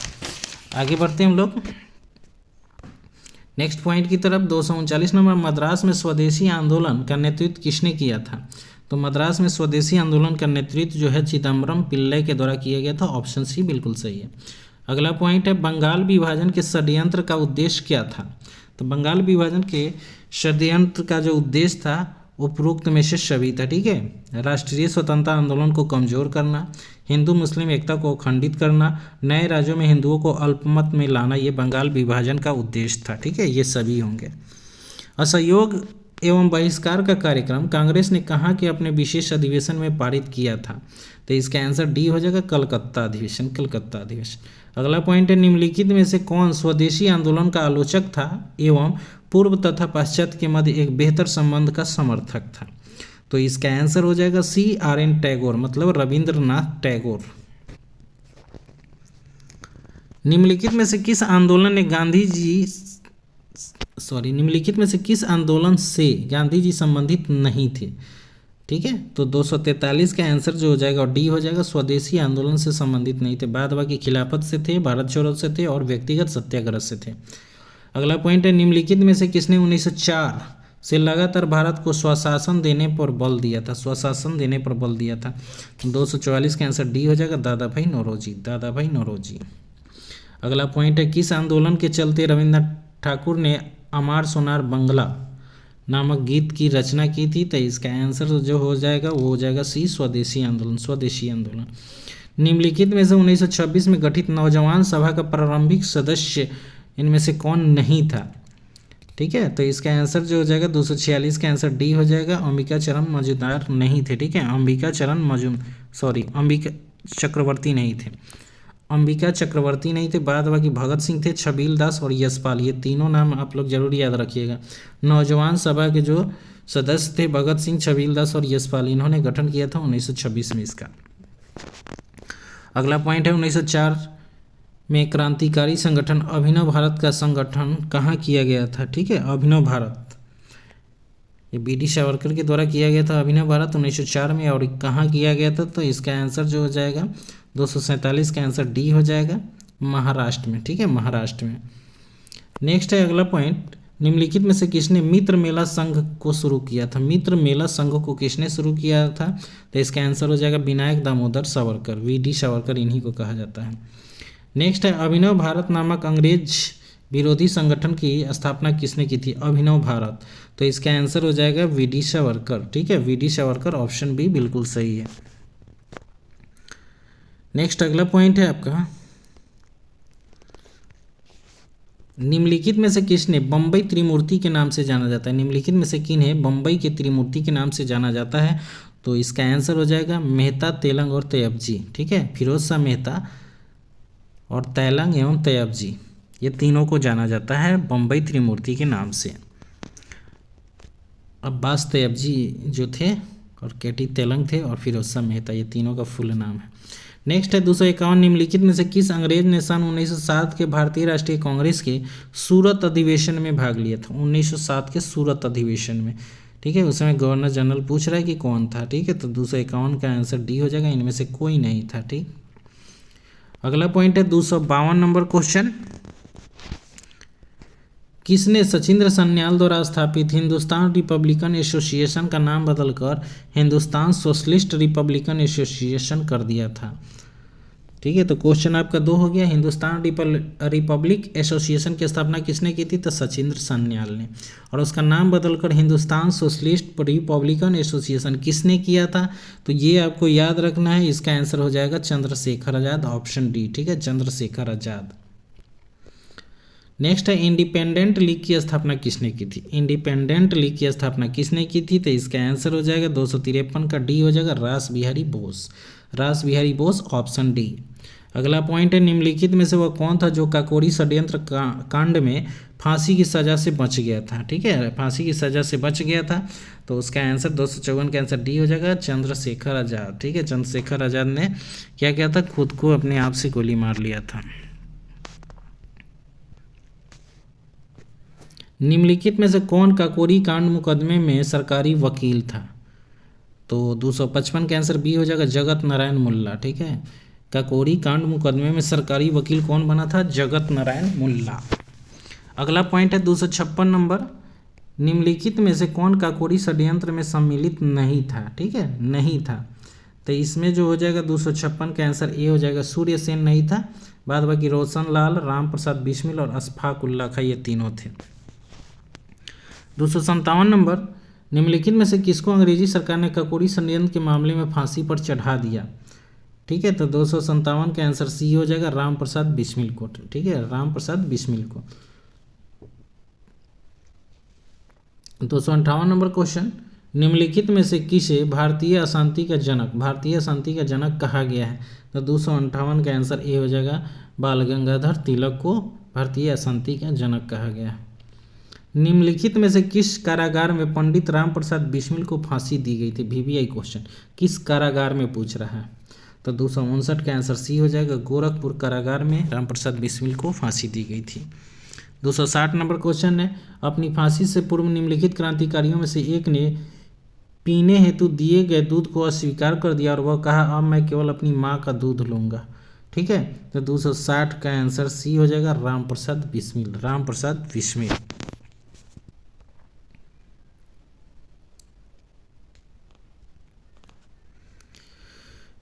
आगे बढ़ते हैं हम लोग नेक्स्ट पॉइंट की तरफ। 239 नंबर, मद्रास में स्वदेशी आंदोलन का नेतृत्व किसने किया था? तो मद्रास में स्वदेशी आंदोलन का नेतृत्व जो है चिदम्बरम पिल्लई के द्वारा किया गया था। ऑप्शन सी बिल्कुल सही है। अगला पॉइंट है, बंगाल विभाजन के षड्यंत्र का उद्देश्य क्या था? तो बंगाल विभाजन के षड्यंत्र का जो उद्देश्य था उपरोक्त में से सभी था। ठीक है, राष्ट्रीय स्वतंत्रता आंदोलन को कमजोर करना, हिंदू मुस्लिम एकता को अखंडित करना, नए राज्यों में हिंदुओं को अल्पमत में लाना, ये बंगाल विभाजन का उद्देश्य था। ठीक है, ये सभी होंगे। असहयोग एवं बहिष्कार का कार्यक्रम कांग्रेस ने कहाँ के अपने विशेष अधिवेशन में पारित किया था? तो इसका आंसर डी हो जाएगा, कलकत्ता अधिवेशन, कलकत्ता अधिवेशन। अगला पॉइंट है, निम्नलिखित में से कौन स्वदेशी आंदोलन का आलोचक था एवं पूर्व तथा पाश्चात्य के मध्य एक बेहतर संबंध का समर्थक था? तो इसका आंसर हो जाएगा सी, RN टैगोर, मतलब रविंद्रनाथ टैगोर। निम्नलिखित में से किस आंदोलन ने निम्नलिखित में से किस आंदोलन से गांधी जी संबंधित नहीं थे? ठीक है, तो 243 का आंसर जो हो जाएगा डी हो जाएगा, स्वदेशी आंदोलन से संबंधित नहीं थे। बाद बाकी खिलाफत से थे, भारत छोड़ो से थे और व्यक्तिगत सत्याग्रह से थे। अगला पॉइंट है, निम्नलिखित में से किसने 1904 से लगातार भारत को स्वशासन देने पर बल दिया था? स्वशासन देने पर बल दिया था। 244 का आंसर डी हो जाएगा, दादा भाई नौरोजी, दादा भाई नौरोजी। अगला पॉइंट है, किस आंदोलन के चलते रविन्द्रनाथ ठाकुर ने अमार सोनार बंगला नामक गीत की रचना की थी? तो इसका आंसर जो हो जाएगा वो हो जाएगा सी, स्वदेशी आंदोलन, स्वदेशी आंदोलन। निम्नलिखित में से 1926 में गठित नौजवान सभा का प्रारंभिक सदस्य इनमें से कौन नहीं था? ठीक है, तो इसका आंसर जो हो जाएगा 246 का आंसर डी हो जाएगा, अंबिका चरण मजूमदार नहीं थे। ठीक है, अंबिका चक्रवर्ती नहीं थे, अंबिका चक्रवर्ती नहीं थे। बाद बाकी भगत सिंह थे, छबील दास और यशपाल, ये तीनों नाम आप लोग जरूर याद रखिएगा। नौजवान सभा के जो सदस्य थे भगत सिंह, छबील दास और यशपाल, इन्होंने गठन किया था 1926 में इसका। अगला पॉइंट है, 1904 में क्रांतिकारी संगठन अभिनव भारत का संगठन कहाँ किया गया था? ठीक है, अभिनव भारत, ये BD सावरकर के द्वारा किया गया था अभिनव भारत 1904 में। और कहाँ किया गया था? तो इसका आंसर जो हो जाएगा 247 का आंसर डी हो जाएगा, महाराष्ट्र में। ठीक है, महाराष्ट्र में। नेक्स्ट है अगला पॉइंट, निम्नलिखित में से किसने मित्र मेला संघ को शुरू किया था? मित्र मेला संघ को किसने शुरू किया था? तो इसका आंसर हो जाएगा विनायक दामोदर सावरकर, VD सावरकर, इन्हीं को कहा जाता है। नेक्स्ट है, अभिनव भारत नामक अंग्रेज विरोधी संगठन की स्थापना किसने की थी? अभिनव भारत, तो इसका आंसर हो जाएगा VD सावरकर। ठीक है, VD सावरकर, ऑप्शन बी बिल्कुल सही है। नेक्स्ट अगला पॉइंट है आपका, निम्नलिखित में से किसने बम्बई त्रिमूर्ति के नाम से जाना जाता है? निम्नलिखित में से किन्हें बम्बई के त्रिमूर्ति के नाम से जाना जाता है? तो इसका आंसर हो जाएगा मेहता, तेलंग और तैयब जी। ठीक है, फिरोज शाह मेहता और तेलंग एवं तैयब जी, ये तीनों को जाना जाता है बम्बई त्रिमूर्ति के नाम से। अब्बास तैयब जी जो थे और KT तेलंग थे और फिरोज शाह मेहता, ये तीनों का फुल नाम है। नेक्स्ट है 251, निम्नलिखित में से किस अंग्रेज ने सन 1907 के भारतीय राष्ट्रीय कांग्रेस के सूरत अधिवेशन में भाग लिया था? 1907 के सूरत अधिवेशन में। ठीक है, उस समय गवर्नर जनरल पूछ रहा है कि कौन था। ठीक है, तो 251 का आंसर डी हो जाएगा, इनमें से कोई नहीं था। ठीक, अगला पॉइंट है 252 नंबर क्वेश्चन, किसने सचिंद्र सन्याल द्वारा स्थापित हिंदुस्तान रिपब्लिकन एसोसिएशन का नाम बदलकर हिंदुस्तान सोशलिस्ट रिपब्लिकन एसोसिएशन कर दिया था? ठीक है, तो क्वेश्चन आपका 2 हो गया। हिंदुस्तान रिपब्लिक एसोसिएशन की स्थापना किसने की थी? तो सचिंद्र सन्याल ने। और उसका नाम बदलकर हिंदुस्तान सोशलिस्ट रिपब्लिकन एसोसिएशन किसने किया था? तो ये आपको याद रखना है, इसका आंसर हो जाएगा चंद्रशेखर आज़ाद, ऑप्शन डी। ठीक है, चंद्रशेखर आज़ाद। नेक्स्ट है इंडिपेंडेंट लीग की स्थापना किसने की थी? इंडिपेंडेंट लीग की स्थापना किसने की थी? तो इसका आंसर हो जाएगा 253 का डी हो जाएगा, रास बिहारी बोस। रास बिहारी बोस, ऑप्शन डी। अगला पॉइंट है निम्नलिखित में से वह कौन था जो काकोरी षड्यंत्र कांड में फांसी की सज़ा से बच गया था? ठीक है, फांसी की सज़ा से बच गया था, तो उसका आंसर 254 का आंसर डी हो जाएगा, चंद्रशेखर आज़ाद। ठीक है, चंद्रशेखर आज़ाद ने क्या किया था? खुद को अपने आप से गोली मार लिया था। निम्नलिखित में से कौन काकोरी कांड मुकदमे में सरकारी वकील था? तो 255 का आंसर बी हो जाएगा, जगत नारायण मुल्ला। ठीक है, काकोरी कांड मुकदमे में सरकारी वकील कौन बना था? जगत नारायण मुल्ला। अगला पॉइंट है 256 नंबर, निम्नलिखित में से कौन काकोरी षड्यंत्र में सम्मिलित नहीं था? ठीक है, नहीं था, तो इसमें जो हो जाएगा 256 का आंसर ए हो जाएगा, सूर्य सेन नहीं था। बाद बाकी रोशन लाल, राम प्रसाद बिस्मिल और अशफाक उल्ला खां, ये तीनों थे। 257 नंबर, निम्नलिखित में से किसको अंग्रेजी सरकार ने काकोरी षड्यंत्र के मामले में फांसी पर चढ़ा दिया? ठीक है, तो 257 का आंसर सी हो जाएगा, राम प्रसाद बिस्मिल को। ठीक है, राम प्रसाद बिस्मिल को। 258 नंबर क्वेश्चन, निम्नलिखित में से किसे भारतीय अशांति का जनक कहा गया है? तो 258 का आंसर ए हो जाएगा, बाल गंगाधर तिलक को भारतीय अशांति का जनक कहा गया है। निम्नलिखित में से किस कारागार में पंडित राम प्रसाद बिस्मिल को फांसी दी गई थी? वीवीआई क्वेश्चन, किस कारागार में पूछ रहा है? तो 259 का आंसर सी हो जाएगा, गोरखपुर कारागार में राम प्रसाद बिस्मिल को फांसी दी गई थी। 260 नंबर क्वेश्चन है, अपनी फांसी से पूर्व निम्नलिखित क्रांतिकारियों में से एक ने पीने हेतु दिए गए दूध को अस्वीकार कर दिया और वह कहा अब मैं केवल अपनी माँ का दूध लूँगा। ठीक है, तो 260 का आंसर सी हो जाएगा, राम प्रसाद बिस्मिल। राम प्रसाद बिस्मिल।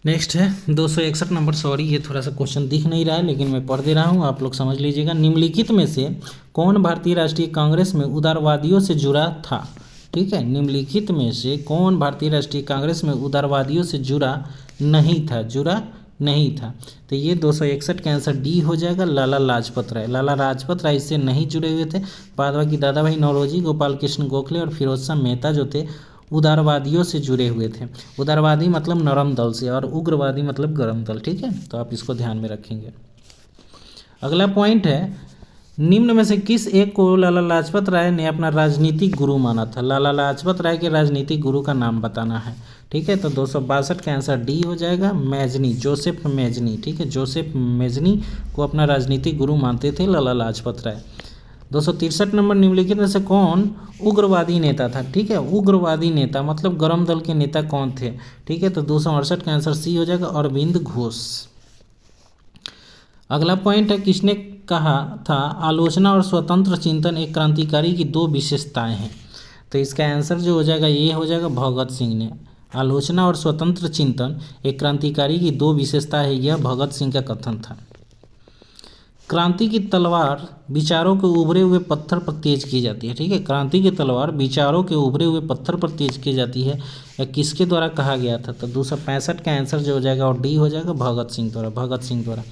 नेक्स्ट है 261 नंबर, सॉरी ये थोड़ा सा क्वेश्चन दिख नहीं रहा है लेकिन मैं पढ़ दे रहा हूँ, आप लोग समझ लीजिएगा। निम्नलिखित में से कौन भारतीय राष्ट्रीय कांग्रेस में उदारवादियों से जुड़ा था? ठीक है, निम्नलिखित में से कौन भारतीय राष्ट्रीय कांग्रेस में उदारवादियों से जुड़ा नहीं था? तो ये 261 का आंसर डी हो जाएगा, लाला लाजपत राय। लाला लाजपत राय से नहीं जुड़े हुए थे। बाद बाकी दादा भाई नौरोजी, गोपाल कृष्ण गोखले और फिरोज शाह मेहता जो थे उदारवादियों से जुड़े हुए थे। उदारवादी मतलब नरम दल से और उग्रवादी मतलब गरम दल। ठीक है, तो आप इसको ध्यान में रखेंगे। अगला पॉइंट है, निम्न में से किस एक को लाला लाजपत राय ने अपना राजनीतिक गुरु माना था? लाला लाजपत राय के राजनीतिक गुरु का नाम बताना है। ठीक है, तो 262 का आंसर डी हो जाएगा, मैजनी, जोसेफ मैजनी। ठीक है, जोसेफ मैजनी को अपना राजनीतिक गुरु मानते थे लाला लाजपत राय। 263 नंबर, निम्नलिखित में से कौन उग्रवादी नेता था? ठीक है, उग्रवादी नेता मतलब गरम दल के नेता कौन थे? ठीक है, तो 268 का आंसर सी हो जाएगा, अरविंद घोष। अगला पॉइंट है, किसने कहा था आलोचना और स्वतंत्र चिंतन एक क्रांतिकारी की दो विशेषताएं हैं? तो इसका आंसर जो हो जाएगा ये हो जाएगा, भगत सिंह ने। आलोचना और स्वतंत्र चिंतन एक क्रांतिकारी की दो विशेषता है, यह भगत सिंह का कथन था। क्रांति की तलवार विचारों के उभरे हुए पत्थर पर तेज की जाती है। ठीक है, क्रांति की तलवार विचारों के उभरे हुए पत्थर पर तेज की जाती है, या किसके द्वारा कहा गया था? तो 265 का आंसर जो हो जाएगा और डी हो जाएगा, भगत सिंह द्वारा।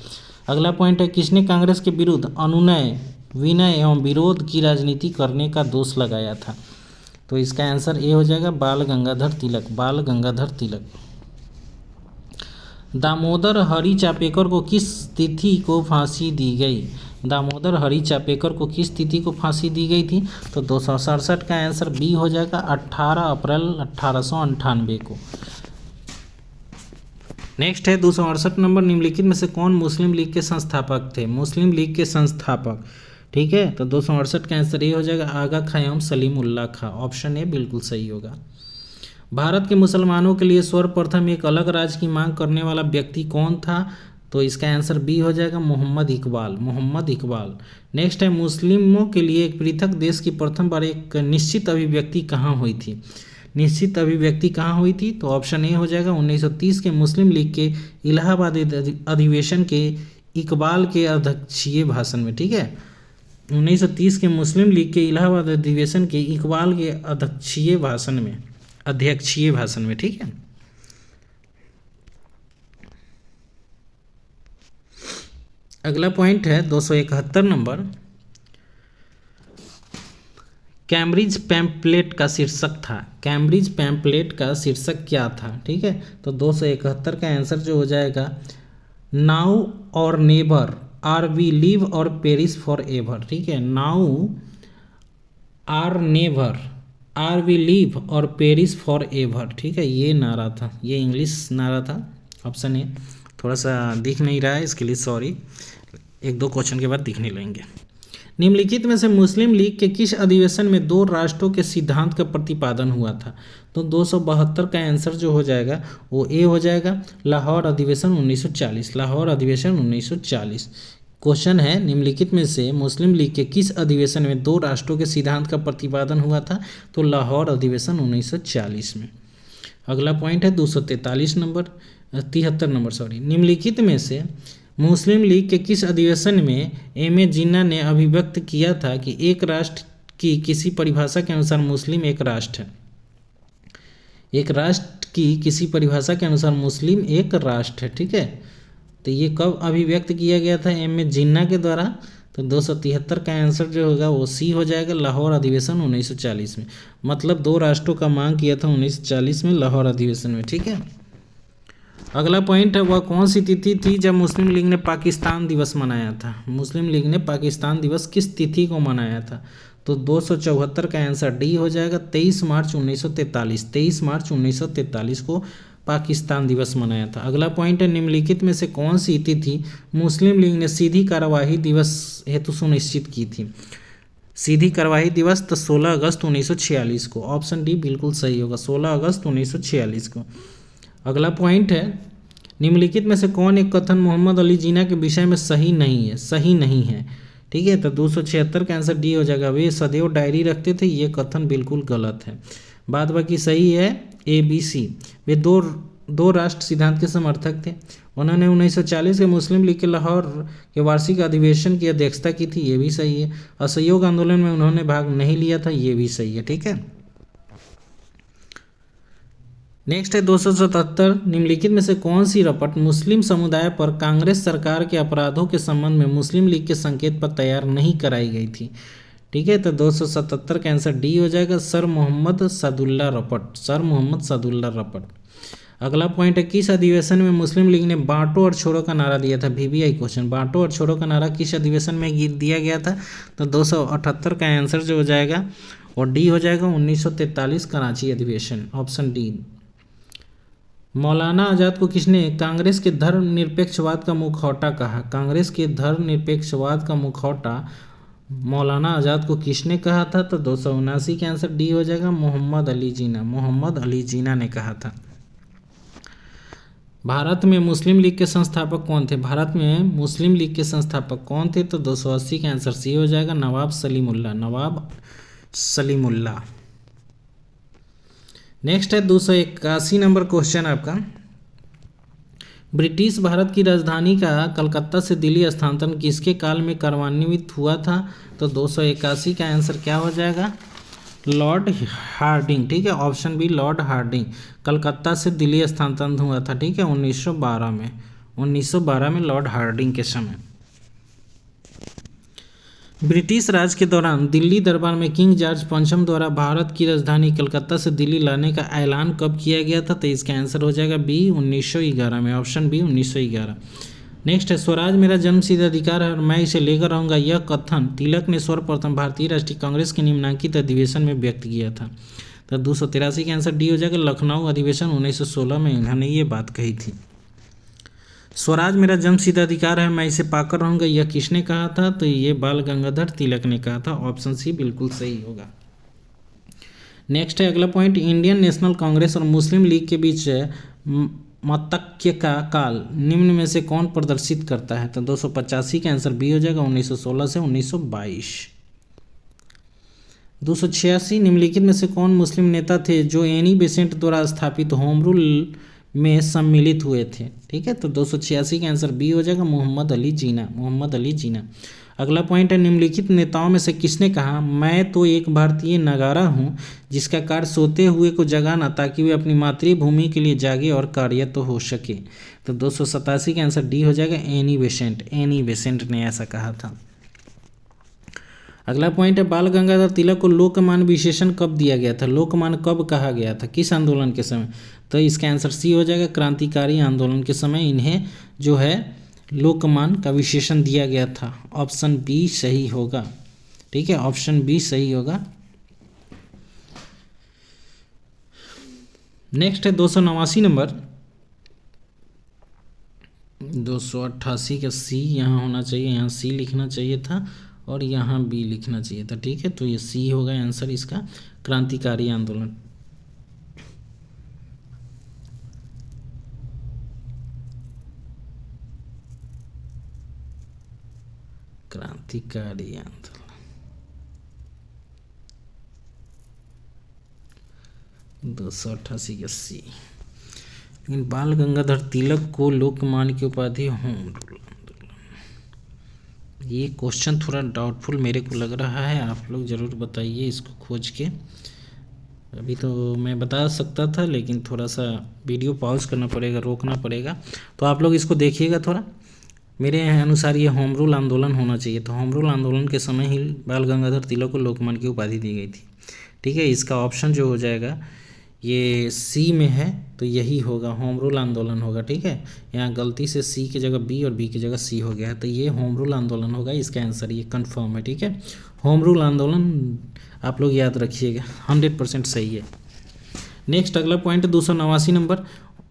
अगला पॉइंट है, किसने कांग्रेस के विरुद्ध अनुनय, विनय एवं विरोध की राजनीति करने का दोष लगाया था? तो इसका आंसर ए हो जाएगा, बाल गंगाधर तिलक। दामोदर हरि चापेकर को किस तिथि को फांसी दी गई? दामोदर हरि चापेकर को किस तिथि को फांसी दी गई थी? तो 267 का आंसर बी हो जाएगा, 18 अप्रैल 1898 को। नेक्स्ट है 268 नंबर, निम्नलिखित में से कौन मुस्लिम लीग के संस्थापक थे? मुस्लिम लीग के संस्थापक। ठीक है, तो 268 का आंसर ये हो जाएगा, आगा खां एवं सलीमुल्लाह खां। ऑप्शन ए बिल्कुल सही होगा। भारत के मुसलमानों के लिए सर्वप्रथम एक अलग राज्य की मांग करने वाला व्यक्ति कौन था? तो इसका आंसर बी हो जाएगा, मोहम्मद इकबाल। नेक्स्ट है, मुस्लिमों के लिए एक पृथक देश की प्रथम बार एक निश्चित अभिव्यक्ति कहाँ हुई थी? तो ऑप्शन ए हो जाएगा, 1930 के मुस्लिम लीग के इलाहाबाद अधिवेशन के इकबाल के अध्यक्षीय भाषण में। ठीक है, 1930 के मुस्लिम लीग के इलाहाबाद अधिवेशन के इकबाल के अध्यक्षीय भाषण में। ठीक है, अगला पॉइंट है 271 नंबर, कैम्ब्रिज पैम्पलेट का शीर्षक था, कैम्ब्रिज पैम्पलेट का शीर्षक क्या था, ठीक है। तो 271 का आंसर जो हो जाएगा, now or never, are we live or perish forever, ठीक है। Now or never, are we live or perish forever, ठीक है, ये नारा था, ये इंग्लिश नारा था। ऑप्शन ए थोड़ा सा दिख नहीं रहा है, इसके लिए सॉरी, एक दो क्वेश्चन के बाद दिखने लगेंगे। निम्नलिखित में से मुस्लिम लीग के किस अधिवेशन में दो राष्ट्रों के सिद्धांत का प्रतिपादन हुआ था? तो 272 का आंसर जो हो जाएगा वो ए हो जाएगा, लाहौर अधिवेशन 1940, लाहौर अधिवेशन 1940। क्वेश्चन है, निम्नलिखित में से मुस्लिम लीग के किस अधिवेशन में दो राष्ट्रों के सिद्धांत का प्रतिपादन हुआ था? तो लाहौर अधिवेशन 1940 में। अगला पॉइंट है 243 नंबर, 73 नंबर सॉरी, निम्नलिखित में से मुस्लिम लीग के किस अधिवेशन में एम ए जिन्ना ने अभिव्यक्त किया था कि एक राष्ट्र की किसी परिभाषा के अनुसार मुस्लिम एक राष्ट्र है? एक राष्ट्र की किसी परिभाषा के अनुसार मुस्लिम एक राष्ट्र है, ठीक है। तो ये कब अभिव्यक्त किया गया था? एम ए जिन्ना के द्वारा। तो 273 का आंसर जो होगा वो सी हो जाएगा, लाहौर अधिवेशन 1940 में। मतलब दो राष्ट्रों का मांग किया था 1940 में लाहौर अधिवेशन में, ठीक है। अगला पॉइंट है, वह कौन सी तिथि थी जब मुस्लिम लीग ने पाकिस्तान दिवस मनाया था? मुस्लिम लीग ने पाकिस्तान दिवस किस तिथि को मनाया था? तो 274 का आंसर डी हो जाएगा, 23 मार्च 1943, 23 मार्च 1943 को पाकिस्तान दिवस मनाया था। अगला पॉइंट है, निम्नलिखित में से कौन सी तिथि मुस्लिम लीग ने सीधी कार्यवाही दिवस हेतु सुनिश्चित की थी? सीधी कार्यवाही दिवस तो 16 अगस्त 1946 को। ऑप्शन डी बिल्कुल सही होगा, 16 अगस्त 1946 को। अगला पॉइंट है, निम्नलिखित में से कौन एक कथन मोहम्मद अली जिन्ना के विषय में सही नहीं है? सही नहीं है, ठीक है। तो 276 का आंसर डी हो जाएगा, वे सदैव डायरी रखते थे, ये कथन बिल्कुल गलत है। बाद बाकी सही है ए बी सी। वे दो राष्ट्र सिद्धांत के समर्थक थे। उन्होंने 1940 के मुस्लिम लीग के लाहौर के वार्षिक अधिवेशन की अध्यक्षता की थी, ये भी सही है। असहयोग आंदोलन में उन्होंने भाग नहीं लिया था, ये भी सही है, ठीक है। नेक्स्ट है 277, निम्नलिखित में से कौन सी रपट मुस्लिम समुदाय पर कांग्रेस सरकार के अपराधों के संबंध में मुस्लिम लीग के संकेत पर तैयार नहीं कराई गई थी? ठीक है, तो 277 का आंसर डी हो जाएगा, सर मोहम्मद सादुल्ला रपट, सर मोहम्मद सादुल्ला रपट। अगला पॉइंट है, किस अधिवेशन में मुस्लिम लीग ने बांटो और छोड़ो का नारा दिया था? VVI क्वेश्चन, बांटो और छोड़ो का नारा किस अधिवेशन में दिया गया था? तो 278 का आंसर जो हो जाएगा और डी हो जाएगा, 1943 कराची अधिवेशन, ऑप्शन डी। मौलाना आज़ाद को किसने कांग्रेस के धर्मनिरपेक्षवाद का मुखौटा कहा? कांग्रेस के धर्मनिरपेक्षवाद का मुखौटा मौलाना आज़ाद को किसने कहा था? तो 279 का आंसर डी हो जाएगा, मोहम्मद अली जिन्ना, मोहम्मद अली जिन्ना ने कहा था। भारत में मुस्लिम लीग के संस्थापक कौन थे? भारत में मुस्लिम लीग के संस्थापक कौन थे? तो 280 का आंसर सी हो जाएगा, नवाब सलीमुल्लाह, नवाब सलीमुल्लाह। नेक्स्ट है 281 नंबर क्वेश्चन आपका, ब्रिटिश भारत की राजधानी का कलकत्ता से दिल्ली स्थानांतरण किसके काल में कार्यान्वित हुआ था? तो 281 का आंसर क्या हो जाएगा, लॉर्ड हार्डिंग, ठीक है, option B Lord Hardinge. Calcutta से दिल्ली स्थानांतरण हुआ था, ठीक है, 1912 में, 1912 में लॉर्ड हार्डिंग के समय। ब्रिटिश राज के दौरान दिल्ली दरबार में किंग जॉर्ज पंचम द्वारा भारत की राजधानी कलकत्ता से दिल्ली लाने का ऐलान कब किया गया था? तो इसका आंसर हो जाएगा बी, 1911 में, ऑप्शन बी 1911। नेक्स्ट है, स्वराज मेरा जन्मसिद्ध अधिकार है और मैं इसे लेकर रहूंगा, यह कथन तिलक ने सर्वप्रथम भारतीय राष्ट्रीय कांग्रेस के निम्नांकित अधिवेशन में व्यक्त किया था? तो 283 का आंसर डी हो जाएगा, लखनऊ अधिवेशन 1916 में इन्होंने ये बात कही थी। स्वराज मेरा जन्मसिद्ध अधिकार है, मैं इसे पाकर रहूंगा, यह किसने कहा था? तो ये बाल गंगाधर तिलक ने कहा था, ऑप्शन सी बिल्कुल सही होगा। नेक्स्ट है अगला पॉइंट, इंडियन नेशनल कांग्रेस और मुस्लिम लीग के बीच मतक्य का काल निम्न में से कौन प्रदर्शित करता है? तो 285 का आंसर बी हो जाएगा, 1916 से 1922। 286, निम्नलिखित में से कौन मुस्लिम नेता थे जो एनी बेसेंट द्वारा स्थापित होम रूल में सम्मिलित हुए थे? ठीक है, तो 286 का आंसर बी हो जाएगा, मोहम्मद अली जिन्ना, मोहम्मद अली जिन्ना। अगला पॉइंट है, निम्नलिखित नेताओं में से किसने कहा, मैं तो एक भारतीय नगारा हूँ जिसका कार्य सोते हुए को जगाना ताकि वे अपनी मातृभूमि के लिए जागे और कार्य तो हो सके? तो 287 का आंसर डी हो जाएगा, एनी बेसेंट, एनी बेसेंट ने ऐसा कहा था। अगला पॉइंट है बाल गंगाधर तिलक को लोकमान्य विशेषण कब दिया गया था, लोकमान्य कब कहा गया था, किस आंदोलन के समय। तो इसका आंसर सी हो जाएगा, क्रांतिकारी आंदोलन के समय इन्हें जो है लोकमान्य का विशेषण दिया गया था। ऑप्शन बी सही होगा, ठीक है, ऑप्शन बी सही होगा। नेक्स्ट है 289 नंबर, 288 का सी यहाँ होना चाहिए, यहाँ सी लिखना चाहिए था और यहाँ बी लिखना चाहिए था, ठीक है। तो ये सी होगा आंसर इसका, क्रांतिकारी आंदोलन। क्रांतिकारी आंदोलन 288 का सी। लेकिन बाल गंगाधर तिलक को लोकमान्य की उपाधि होम रूल आंदोलन, ये क्वेश्चन थोड़ा डाउटफुल मेरे को लग रहा है, आप लोग ज़रूर बताइए इसको खोज के। अभी तो मैं बता सकता था लेकिन थोड़ा सा वीडियो पॉज करना पड़ेगा, रोकना पड़ेगा, तो आप लोग इसको देखिएगा थोड़ा। मेरे अनुसार ये होम रूल आंदोलन होना चाहिए, तो होम रूल आंदोलन के समय ही बाल गंगाधर तिलक को लोकमान्य की उपाधि दी गई थी, ठीक है। इसका ऑप्शन जो हो जाएगा ये सी में है, तो यही होगा, होम रूल आंदोलन होगा, ठीक है। यहाँ गलती से सी की जगह बी और बी की जगह सी हो गया है, तो ये होम रूल आंदोलन होगा, इसका आंसर ये कंफर्म है, ठीक है। होम रूल आंदोलन आप लोग याद रखिएगा, 100% सही है। नेक्स्ट अगला पॉइंट 289 नंबर,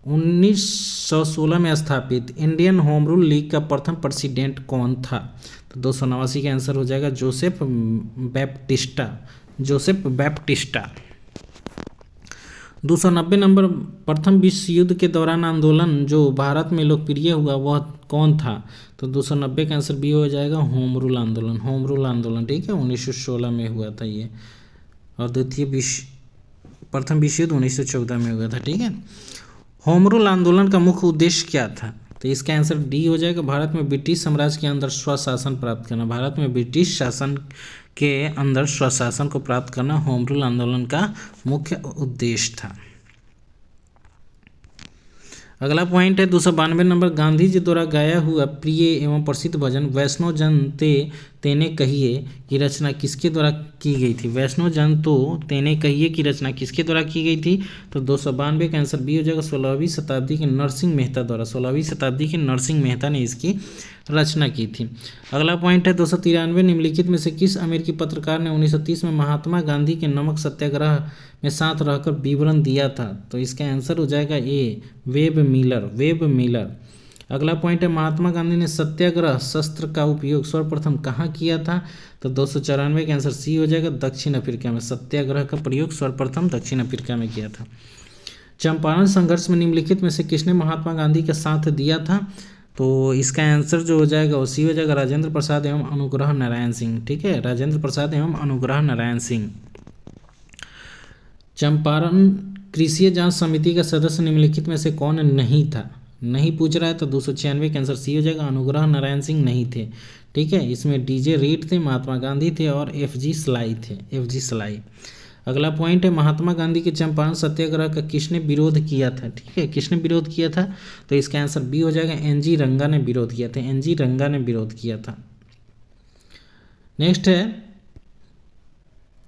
1916 में स्थापित इंडियन होम रूल लीग का प्रथम प्रेसिडेंट कौन था। तो 289 का आंसर हो जाएगा Joseph Baptista, Joseph Baptista. 290 number, प्रथम विश्व युद्ध के दौरान आंदोलन जो भारत में लोकप्रिय हुआ वह कौन था। तो 290 का आंसर बी हो जाएगा, होम रूल आंदोलन, होम रूल आंदोलन, ठीक है, 1916 में हुआ था ये। और प्रथम विश्व युद्ध 1914 में हुआ था, ठीक है। होम रूल आंदोलन का मुख्य उद्देश्य क्या था। तो इसका आंसर डी हो जाएगा, भारत में ब्रिटिश साम्राज्य के अंदर स्वशासन प्राप्त करना, भारत में ब्रिटिश शासन के अंदर स्वशासन को प्राप्त करना होम रूल आंदोलन का मुख्य उद्देश्य था। अगला पॉइंट है 292 नंबर, गांधी जी द्वारा गाया हुआ प्रिय एवं प्रसिद्ध भजन वैष्णव जन ते तेने कहिए की रचना किसके द्वारा की गई थी। वैष्णव जन तो तेने कहिए की रचना किसके द्वारा की गई थी। तो 292 का आंसर बी हो जाएगा, 16वीं शताब्दी के नरसिंह मेहता द्वारा, 16वीं शताब्दी के नरसिंह मेहता ने इसकी रचना की थी। अगला पॉइंट है 293, निम्नलिखित में से किस अमेरिकी पत्रकार ने 1930 में महात्मा गांधी के नमक सत्याग्रह में साथ रहकर विवरण दिया था। तो इसका आंसर हो जाएगा ए, वेब मिलर, वेब मिलर। अगला पॉइंट है महात्मा गांधी ने सत्याग्रह शस्त्र का उपयोग सर्वप्रथम कहाँ किया था। तो 294 का आंसर सी हो जाएगा, दक्षिण अफ्रीका में, सत्याग्रह का प्रयोग सर्वप्रथम दक्षिण अफ्रीका में किया था। चंपारण संघर्ष में निम्नलिखित में से किसने महात्मा गांधी का साथ दिया था। तो इसका आंसर जो हो जाएगा वो सी हो जाएगा, राजेंद्र प्रसाद एवं अनुग्रह नारायण सिंह, ठीक है, राजेंद्र प्रसाद एवं अनुग्रह नारायण सिंह। चंपारण कृषि जांच समिति का सदस्य निम्नलिखित में से कौन नहीं था, नहीं पूछ रहा है। तो 296 का आंसर सी हो जाएगा, अनुग्रह नारायण सिंह नहीं थे, ठीक है। इसमें डीजे रीड थे, महात्मा गांधी थे और एफजी सलाई थे, एफजी सलाई। अगला पॉइंट है महात्मा गांधी के चंपारण सत्याग्रह का किसने विरोध किया था, ठीक है, किसने विरोध किया था। तो इसका आंसर बी हो जाएगा, एनजी रंगा ने विरोध किया था, एनजी रंगा ने विरोध किया था। नेक्स्ट है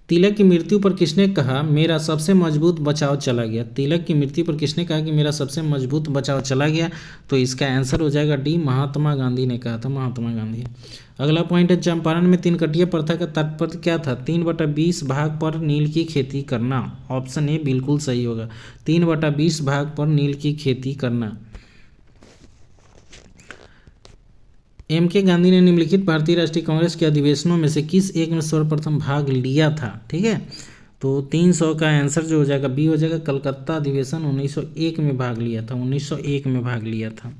तिलक की मृत्यु पर किसने कहा मेरा सबसे मजबूत बचाव चला गया। तिलक की मृत्यु पर किसने कहा कि मेरा सबसे मजबूत बचाव चला गया। तो इसका आंसर हो जाएगा डी, महात्मा गांधी ने कहा था, महात्मा गांधी। अगला पॉइंट है चंपारण में तीन कटिया प्रथा का तात्पर्य क्या था। 3/20 भाग पर नील की खेती करना। ऑप्शन ए बिल्कुल सही होगा, 3/20 भाग पर नील की खेती करना। एम के गांधी ने निम्नलिखित भारतीय राष्ट्रीय कांग्रेस के अधिवेशनों में से किस एक में सर्वप्रथम भाग लिया था, ठीक है। तो 300 का आंसर जो हो जाएगा बी हो जाएगा, कलकत्ता अधिवेशन 1901 में भाग लिया था, 1901 में भाग लिया था।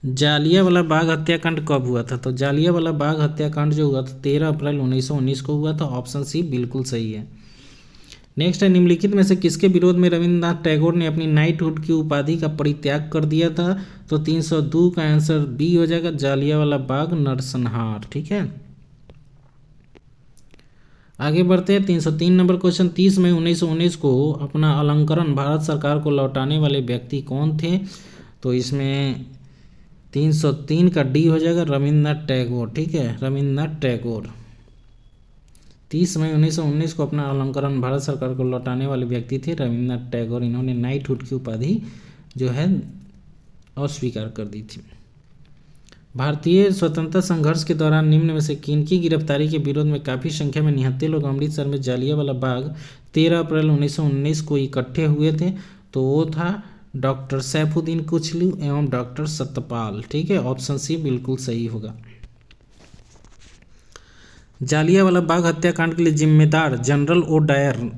जालियांवाला बाग हत्याकांड कब हुआ था। तो जालियांवाला बाग हत्याकांड जो हुआ था 13 अप्रैल 1919 को हुआ था। ऑप्शन सी बिल्कुल सही है। नेक्स्ट है निम्नलिखित में से किसके विरोध में रविन्द्रनाथ टैगोर ने अपनी नाइटहुड की उपाधि का परित्याग कर दिया था। तो 302 का आंसर बी हो जाएगा, जालियांवाला बाग नरसंहार, ठीक है। आगे बढ़ते हैं 303 नंबर क्वेश्चन। 30 मई 1919 को अपना अलंकरण भारत सरकार को लौटाने वाले व्यक्ति कौन थे। तो इसमें 303 का डी हो जाएगा, रविन्द्रनाथ टैगोर, ठीक है, रविन्द्रनाथ टैगोर। 30 मई 1919 को अपना अलंकरण भारत सरकार को लौटाने वाले व्यक्ति थे रविन्द्रनाथ टैगोर। इन्होंने नाइटहुड की उपाधि जो है अस्वीकार कर दी थी। भारतीय स्वतंत्रता संघर्ष के दौरान निम्न में से किनकी गिरफ्तारी के विरोध में काफ़ी संख्या में निहत्थे लोग अमृतसर में जालियांवाला बाग 13 अप्रैल 1919 को इकट्ठे हुए थे? तो वो था डॉक्टर सैफुद्दीन कुचलू एवं डॉक्टर सत्यपाल। ठीक है, ऑप्शन सी बिल्कुल सही होगा। जालियांवाला बाग हत्याकांड के लिए जिम्मेदार जनरल ओ डायर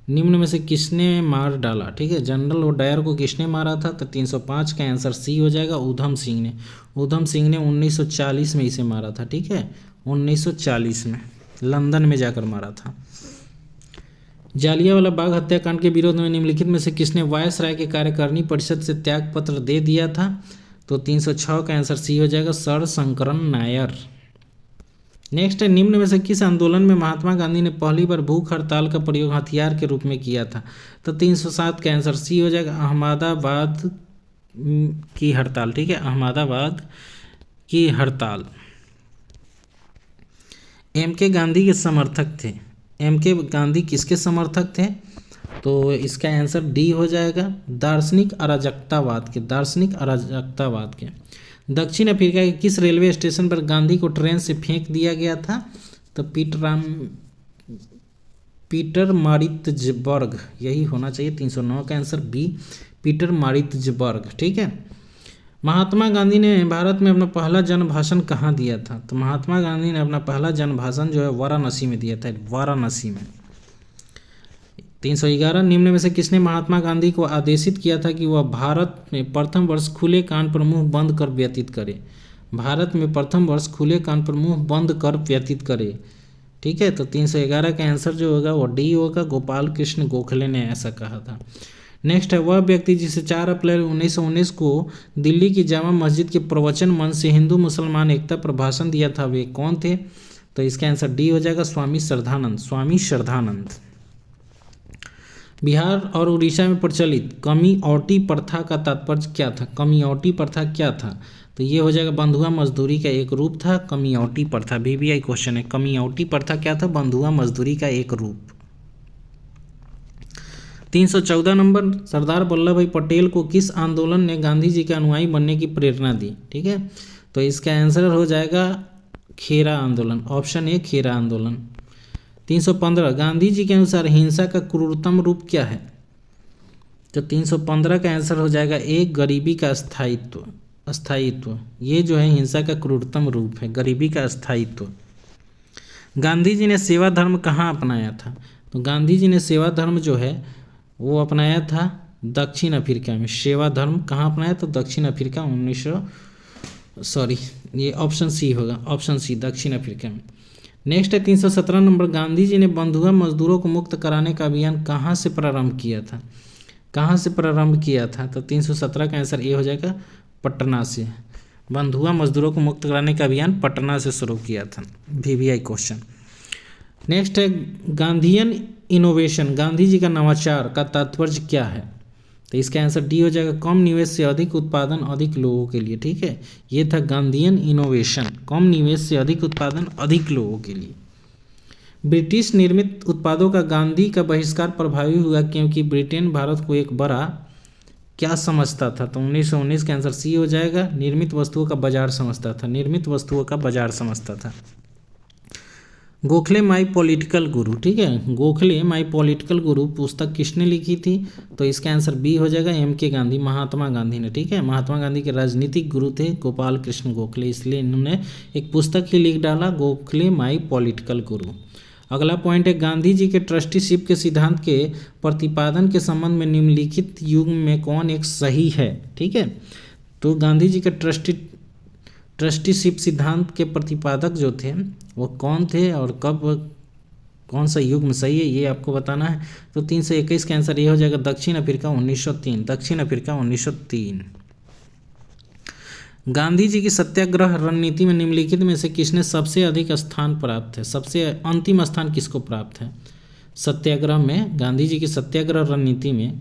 निम्न में से किसने मार डाला? ठीक है, जनरल ओ डायर को किसने मारा था? तो 305 का आंसर सी हो जाएगा, ऊधम सिंह ने। ऊधम सिंह ने 1940 में इसे मारा था। ठीक है, 1940 में लंदन में जाकर मारा था। जालियांवाला बाग हत्याकांड के विरोध में निम्नलिखित में से किसने वायसराय के कार्यकारिणी परिषद से त्याग पत्र दे दिया था? तो 306 का आंसर सी हो जाएगा, सर शंकरन नायर। नेक्स्ट है, निम्न में से किस आंदोलन में महात्मा गांधी ने पहली बार भूख हड़ताल का प्रयोग हथियार के रूप में किया था? तो 307 का आंसर सी हो जाएगा, अहमदाबाद की हड़ताल। ठीक है, अहमदाबाद की हड़ताल। एम के गांधी के समर्थक थे। एम के गांधी किसके समर्थक थे? तो इसका आंसर डी हो जाएगा, दार्शनिक अराजकतावाद के। दार्शनिक अराजकतावाद के। दक्षिण अफ्रीका के किस रेलवे स्टेशन पर गांधी को ट्रेन से फेंक दिया गया था? तो पीटर मारित्जबर्ग, यही होना चाहिए। 309 का आंसर बी, पीटर मारित्जबर्ग। ठीक है। महात्मा गांधी ने भारत में अपना पहला जन भाषण कहाँ दिया था? तो महात्मा गांधी ने अपना पहला जन भाषण जो है वाराणसी में दिया था, वाराणसी में। 311, निम्न में से किसने महात्मा गांधी को आदेशित किया था कि वह भारत में प्रथम वर्ष खुले कान पर मुंह बंद कर व्यतीत करे? भारत में प्रथम वर्ष खुले कान पर मुंह बंद कर व्यतीत करे। ठीक है, तो 311 का आंसर जो होगा वो डी होगा, गोपाल कृष्ण गोखले ने ऐसा कहा था। नेक्स्ट है, वह व्यक्ति जिसे 4 अप्रैल 1919 को दिल्ली की जामा मस्जिद के प्रवचन मंच से हिंदू मुसलमान एकता पर भाषण दिया था, वे कौन थे? तो इसका आंसर डी हो जाएगा, स्वामी श्रद्धानंद। स्वामी श्रद्धानंद। बिहार और उड़ीसा में प्रचलित कमिऔटी प्रथा का तात्पर्य क्या था? कमिऔटी प्रथा क्या था? तो ये हो जाएगा, बंधुआ मजदूरी का एक रूप था कमिऔटी प्रथा। VVI क्वेश्चन है, कमिऔटी प्रथा क्या था? बंधुआ मजदूरी का एक रूप। 314 नंबर, सरदार वल्लभ भाई पटेल को किस आंदोलन ने गांधी जी के अनुयायी बनने की प्रेरणा दी? ठीक है, तो इसका आंसर हो जाएगा खेरा आंदोलन। ऑप्शन ए, खेरा आंदोलन। 315, गांधी जी के अनुसार हिंसा का क्रूरतम रूप क्या है? तो 315 का आंसर हो जाएगा ए, गरीबी का स्थायित्व। अस्थायित्व, ये जो है हिंसा का क्रूरतम रूप है, गरीबी का अस्थायित्व। गांधी जी ने सेवा धर्म कहाँ अपनाया था? तो गांधी जी ने सेवा धर्म जो है वो अपनाया था दक्षिण अफ्रीका में। सेवा धर्म कहाँ अपनाया? तो दक्षिण अफ्रीका। ये ऑप्शन सी होगा, ऑप्शन सी, दक्षिण अफ्रीका में। नेक्स्ट है 317 नंबर, गांधी जी ने बंधुआ मजदूरों को मुक्त कराने का अभियान कहाँ से प्रारंभ किया था? कहाँ से प्रारंभ किया था? तो 317 का आंसर ए हो जाएगा, पटना से। बंधुआ मजदूरों को मुक्त कराने का अभियान पटना से शुरू किया था। VVI question. नेक्स्ट है, गांधीयन इनोवेशन, गांधी जी का नवाचार का तात्पर्य क्या है? तो इसका आंसर डी हो जाएगा, कम निवेश से अधिक उत्पादन अधिक लोगों के लिए। ठीक है, ये था गांधीयन इनोवेशन, कम निवेश से अधिक उत्पादन अधिक लोगों के लिए। ब्रिटिश निर्मित उत्पादों का गांधी का बहिष्कार प्रभावी हुआ क्योंकि ब्रिटेन भारत को एक बड़ा क्या समझता था? तो 1919 का आंसर सी हो जाएगा, निर्मित वस्तुओं का बाजार समझता था। निर्मित वस्तुओं का बाजार समझता था। गोखले माई पॉलिटिकल गुरु, ठीक है, गोखले माई पॉलिटिकल गुरु पुस्तक किसने लिखी थी? तो इसका आंसर बी हो जाएगा, MK गांधी, महात्मा गांधी ने। ठीक है, महात्मा गांधी के राजनीतिक गुरु थे गोपाल कृष्ण गोखले, इसलिए इन्होंने एक पुस्तक ही लिख डाला, गोखले माई पॉलिटिकल गुरु। अगला पॉइंट है, गांधी जी के ट्रस्टीशिप के सिद्धांत के प्रतिपादन के संबंध में निम्नलिखित युग में कौन एक सही है? ठीक है, तो गांधी जी के ट्रस्टीशिप सिद्धांत के प्रतिपादक जो थे वो कौन थे और कब, कौन सा युग में सही है, ये आपको बताना है। तो 321 का आंसर ये हो जाएगा, दक्षिण अफ्रीका 1903। दक्षिण अफ्रीका 1903। गांधी जी की सत्याग्रह रणनीति में निम्नलिखित में से किसने सबसे अधिक स्थान प्राप्त है? सबसे अंतिम स्थान किसको प्राप्त है सत्याग्रह में? गांधी जी की सत्याग्रह रणनीति में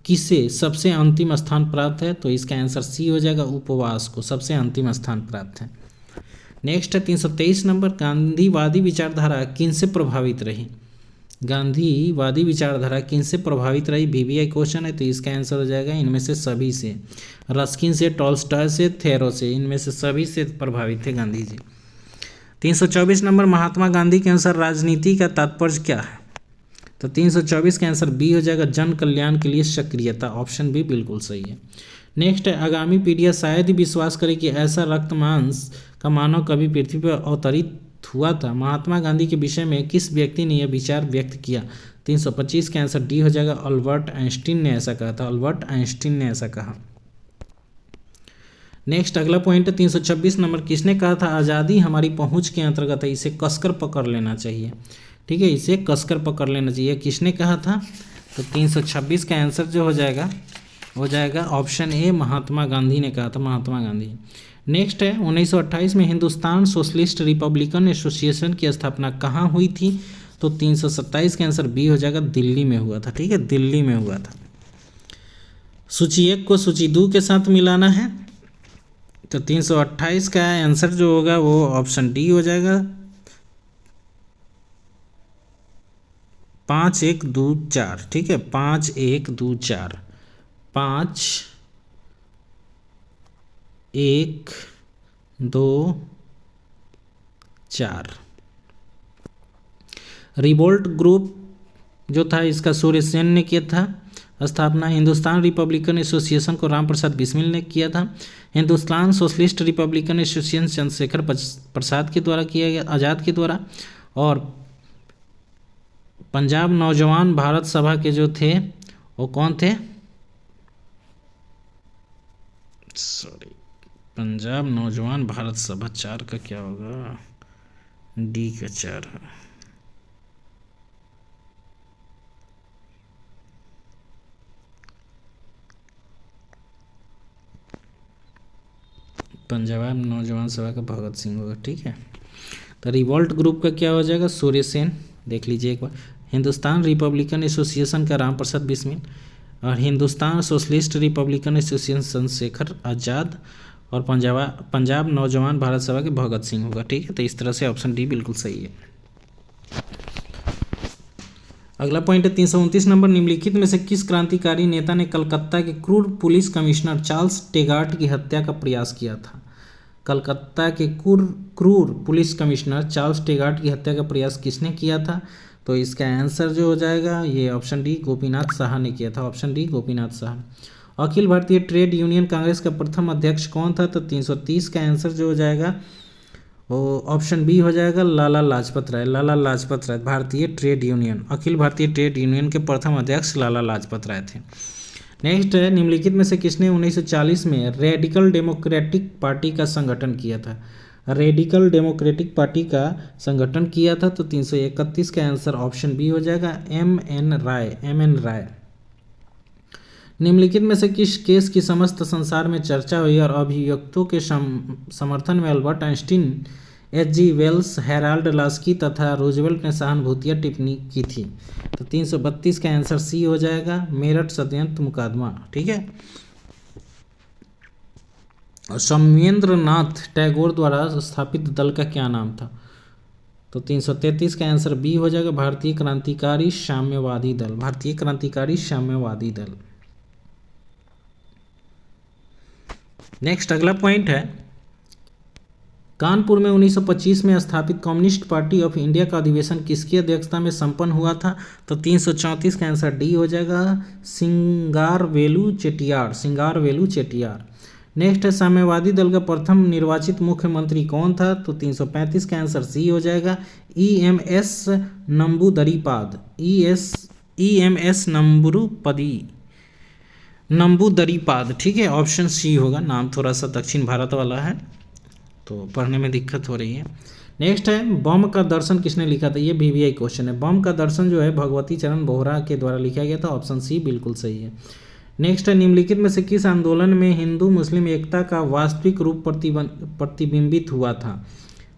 किसे सबसे अंतिम स्थान प्राप्त है? तो इसका आंसर सी हो जाएगा, उपवास को सबसे अंतिम स्थान प्राप्त है। नेक्स्ट है 323 नंबर, गांधीवादी विचारधारा किनसे प्रभावित रही? गांधीवादी विचारधारा किनसे प्रभावित रही? वीवीआई क्वेश्चन है, तो इसका आंसर हो जाएगा इनमें से सभी से। रस्किन से, टॉल्स्टॉय से, थेरो से, इनमें से सभी से प्रभावित थे गांधी जी। 324 नंबर, महात्मा गांधी के अनुसार राजनीति का तात्पर्य क्या है? तो 324 का आंसर बी हो जाएगा, जन कल्याण के लिए सक्रियता। ऑप्शन बी बिल्कुल सही है। नेक्स्ट है, आगामी पीढ़ियाँ शायद ही विश्वास करें कि ऐसा रक्त मांस का मानव कभी पृथ्वी पर अवतरित हुआ था। महात्मा गांधी के विषय में किस व्यक्ति ने यह विचार व्यक्त किया? 325 का आंसर डी हो जाएगा, अल्बर्ट आइंस्टीन ने ऐसा कहा था। अल्बर्ट आइंस्टीन ने ऐसा कहा। नेक्स्ट अगला पॉइंट है 326 नंबर, किसने कहा था आज़ादी हमारी पहुंच के अंतर्गत है, इसे कसकर पकड़ लेना चाहिए? ठीक है, इसे कसकर पकड़ लेना चाहिए, किसने कहा था? तो 326 का आंसर जो हो जाएगा ऑप्शन ए, महात्मा गांधी ने कहा था, महात्मा गांधी। नेक्स्ट है 1928 में हिंदुस्तान सोशलिस्ट रिपब्लिकन एसोसिएशन की स्थापना कहाँ हुई थी? तो 327 का आंसर बी हो जाएगा, दिल्ली में हुआ था। ठीक है, दिल्ली में हुआ था। सूची 1 को सूची 2 के साथ मिलाना है, तो 328 का आंसर जो होगा वो ऑप्शन डी हो जाएगा, 5 1 2 4। ठीक है, 5 1 2 4, 5 1 2 4। रिवोल्ट ग्रुप जो था इसका सूर्य सेन ने किया था स्थापना। हिंदुस्तान रिपब्लिकन एसोसिएशन को राम प्रसाद बिस्मिल ने किया था। Hindustan socialist republican association Chandrashekhar Prasad के द्वारा किया गया, आज़ाद के द्वारा। और पंजाब नौजवान भारत सभा के जो थे वो कौन थे? पंजाब नौजवान भारत सभा, 4 का क्या होगा? डी का 4 है। पंजाब नौजवान सभा का भगत सिंह होगा। ठीक है, तो रिवोल्ट ग्रुप का क्या हो जाएगा? सूर्य सेन। देख लीजिए एक बार, हिंदुस्तान रिपब्लिकन एसोसिएशन का राम प्रसाद बिस्मिल, और Hindustan socialist republican association Chandrashekhar Azad, और पंजाब नौजवान भारत सभा के भगत सिंह होगा। ठीक है, तो इस तरह से ऑप्शन डी बिल्कुल सही है। अगला पॉइंट है 329 नंबर, निम्नलिखित में से किस क्रांतिकारी नेता ने कलकत्ता के क्रूर पुलिस कमिश्नर चार्ल्स टेगार्ट की हत्या का प्रयास किया था? कलकत्ता के क्रूर पुलिस कमिश्नर चार्ल्स टेगार्ट की हत्या का प्रयास किसने किया था? तो इसका आंसर जो हो जाएगा ये ऑप्शन डी, गोपीनाथ साहा ने किया था। Option D, Gopinath Saha. अखिल भारतीय ट्रेड यूनियन कांग्रेस का प्रथम अध्यक्ष कौन था? तो 330 का आंसर जो हो जाएगा वो ऑप्शन बी हो जाएगा, लाला लाजपत राय। लाला लाजपत राय, भारतीय ट्रेड यूनियन, अखिल भारतीय ट्रेड यूनियन के प्रथम अध्यक्ष लाला लाजपत राय थे। नेक्स्ट है, निम्नलिखित में से किसने 1940 में रेडिकल डेमोक्रेटिक पार्टी का संगठन किया था? रेडिकल डेमोक्रेटिक पार्टी का संगठन किया था, तो 331 का आंसर ऑप्शन बी हो जाएगा, एम एन राय। निम्नलिखित में से किस केस की समस्त संसार में चर्चा हुई और अभियुक्तों के समर्थन में Albert Einstein, H.G. Wells, Harold Laski तथा रूजवेल्ट ने सहानुभूतिया टिप्पणी की थी? तो 332 का आंसर सी हो जाएगा, मेरठ षड्यंत्र मुकदमा। ठीक है, और सौम्येंद्रनाथ टैगोर द्वारा स्थापित दल का क्या नाम था? तो 333 का आंसर बी हो जाएगा, भारतीय क्रांतिकारी साम्यवादी दल। भारतीय क्रांतिकारी साम्यवादी दल। नेक्स्ट अगला पॉइंट है, कानपुर में 1925 में स्थापित कम्युनिस्ट पार्टी ऑफ इंडिया का अधिवेशन किसकी अध्यक्षता में संपन्न हुआ था? तो 334 का आंसर डी हो जाएगा, सिंगारवेलू चेटियार। सिंगारवेलू चेटियार। नेक्स्ट है, साम्यवादी दल का प्रथम निर्वाचित मुख्यमंत्री कौन था? तो 335 का आंसर सी हो जाएगा, EMS नंबूदरीपाद। EMS नंबूदरीपाद। ठीक है, ऑप्शन सी होगा, नाम थोड़ा सा दक्षिण भारत वाला है तो पढ़ने में दिक्कत हो रही है। नेक्स्ट है, बम का दर्शन किसने लिखा था? ये VVI क्वेश्चन है। बम का दर्शन जो है भगवती चरण बोहरा के द्वारा लिखा गया था। ऑप्शन सी बिल्कुल सही है। नेक्स्ट है, निम्नलिखित में से किस आंदोलन में हिंदू मुस्लिम एकता का वास्तविक रूप प्रतिबिंबित हुआ था?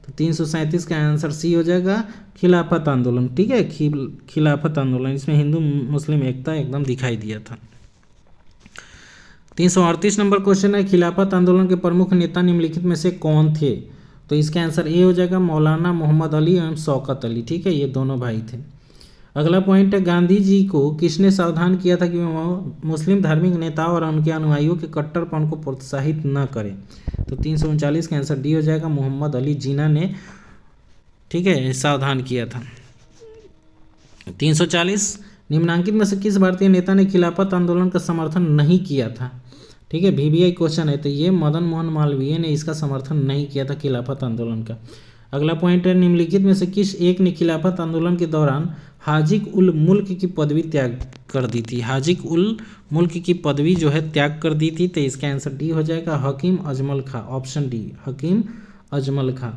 तो 337 का आंसर सी हो जाएगा, खिलाफत आंदोलन। ठीक है, खिलाफत आंदोलन, इसमें हिंदू मुस्लिम एकता एकदम दिखाई दिया था। 338 नंबर क्वेश्चन है, खिलाफत आंदोलन के प्रमुख नेता निम्नलिखित में से कौन थे? तो इसका आंसर ए हो जाएगा, मौलाना मोहम्मद अली एवं शौकत अली। ठीक है, ये दोनों भाई थे। अगला पॉइंट है, गांधी जी को किसने सावधान किया था कि वह मुस्लिम धार्मिक नेताओं और उनके अनुयायियों के कट्टरपन को प्रोत्साहित न करें? तो 339 का आंसर डी हो जाएगा, मोहम्मद अली जिन्ना ने, ठीक है, सावधान किया था। 340, निम्नांकित में से किस भारतीय नेता ने खिलाफत आंदोलन का समर्थन नहीं किया था? ठीक है, वीवीआई क्वेश्चन है, तो ये मदन मोहन मालवीय ने इसका समर्थन नहीं किया था खिलाफत आंदोलन का। अगला पॉइंट है, निम्नलिखित में से किस एक ने खिलाफत आंदोलन के दौरान हाजिक उल मुल्क की पदवी त्याग कर दी थी? हाजिक उल मुल्क की पदवी जो है त्याग कर दी थी, तो इसका आंसर डी हो जाएगा, हकीम अजमल खां, ऑप्शन डी, हकीम अजमल खां।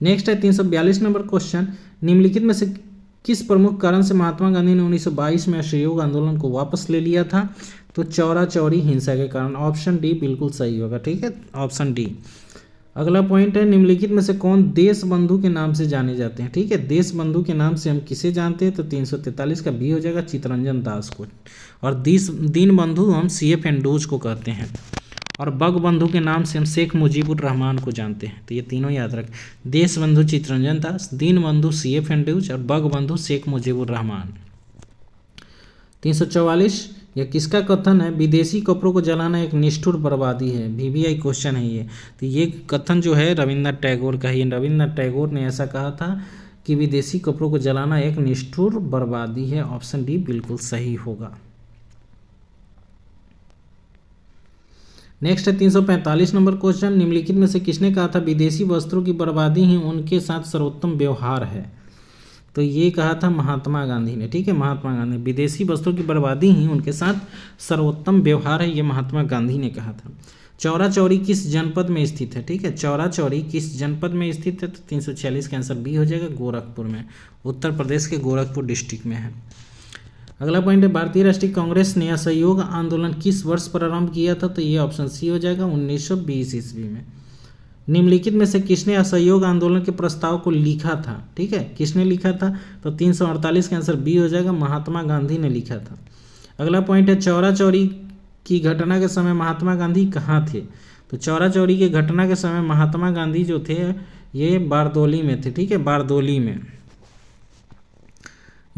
नेक्स्ट है 342 नंबर क्वेश्चन, निम्नलिखित में से किस प्रमुख कारण से महात्मा गांधी ने 1922 में असहयोग आंदोलन को वापस ले लिया था? तो चौरा चौरी हिंसा के कारण, ऑप्शन डी बिल्कुल सही होगा। ठीक है, ऑप्शन डी। अगला पॉइंट है, निम्नलिखित में से कौन देश बंधु के नाम से जाने जाते हैं? ठीक है, देश बंधु के नाम से हम किसे जानते हैं? तो 343 का बी हो जाएगा, चित्तरंजन दास को। और दीन बंधु हम CF एंडोज को कहते हैं। और बग बंधु के नाम से हम शेख मुजीबुर रहमान को जानते हैं। तो ये तीनों याद रखें, देश बंधु चित्तरंजन दास, दीन बंधु CF एंडोज और बग बंधु शेख मुजीबुर रहमान। 344, यह किसका कथन है? विदेशी कपड़ों को जलाना एक निष्ठुर बर्बादी है। वीवीआई क्वेश्चन है ये। तो ये कथन जो है रविन्द्रनाथ टैगोर का है। रविन्द्रनाथ टैगोर ने ऐसा कहा था कि विदेशी कपड़ों को जलाना एक निष्ठुर बर्बादी है। ऑप्शन डी बिल्कुल सही होगा। नेक्स्ट है 345 नंबर क्वेश्चन, निम्नलिखित में से किसने कहा था विदेशी वस्त्रों की बर्बादी ही उनके साथ सर्वोत्तम व्यवहार है? तो ये कहा था महात्मा गांधी ने। ठीक है, महात्मा गांधी, विदेशी वस्त्रों की बर्बादी ही उनके साथ सर्वोत्तम व्यवहार है, ये महात्मा गांधी ने कहा था। चौरा चौरी किस जनपद में स्थित है? ठीक है, चौरा चौरी किस जनपद में स्थित है? तो 346 का आंसर बी हो जाएगा, गोरखपुर में, उत्तर प्रदेश के गोरखपुर डिस्ट्रिक्ट में है। अगला पॉइंट है, भारतीय राष्ट्रीय कांग्रेस ने असहयोग आंदोलन किस वर्ष प्रारंभ किया था? तो ये ऑप्शन सी हो जाएगा, 1920 ईस्वी में। निम्नलिखित में से किसने असहयोग आंदोलन के प्रस्ताव को लिखा था? ठीक है, किसने लिखा था? तो 348 का आंसर बी हो जाएगा, महात्मा गांधी ने लिखा था। अगला पॉइंट है, चौरा चौरी की घटना के समय महात्मा गांधी कहाँ थे? तो चौरा चौरी की घटना के समय महात्मा गांधी जो थे ये बारदोली में थे। ठीक है, बारदोली में।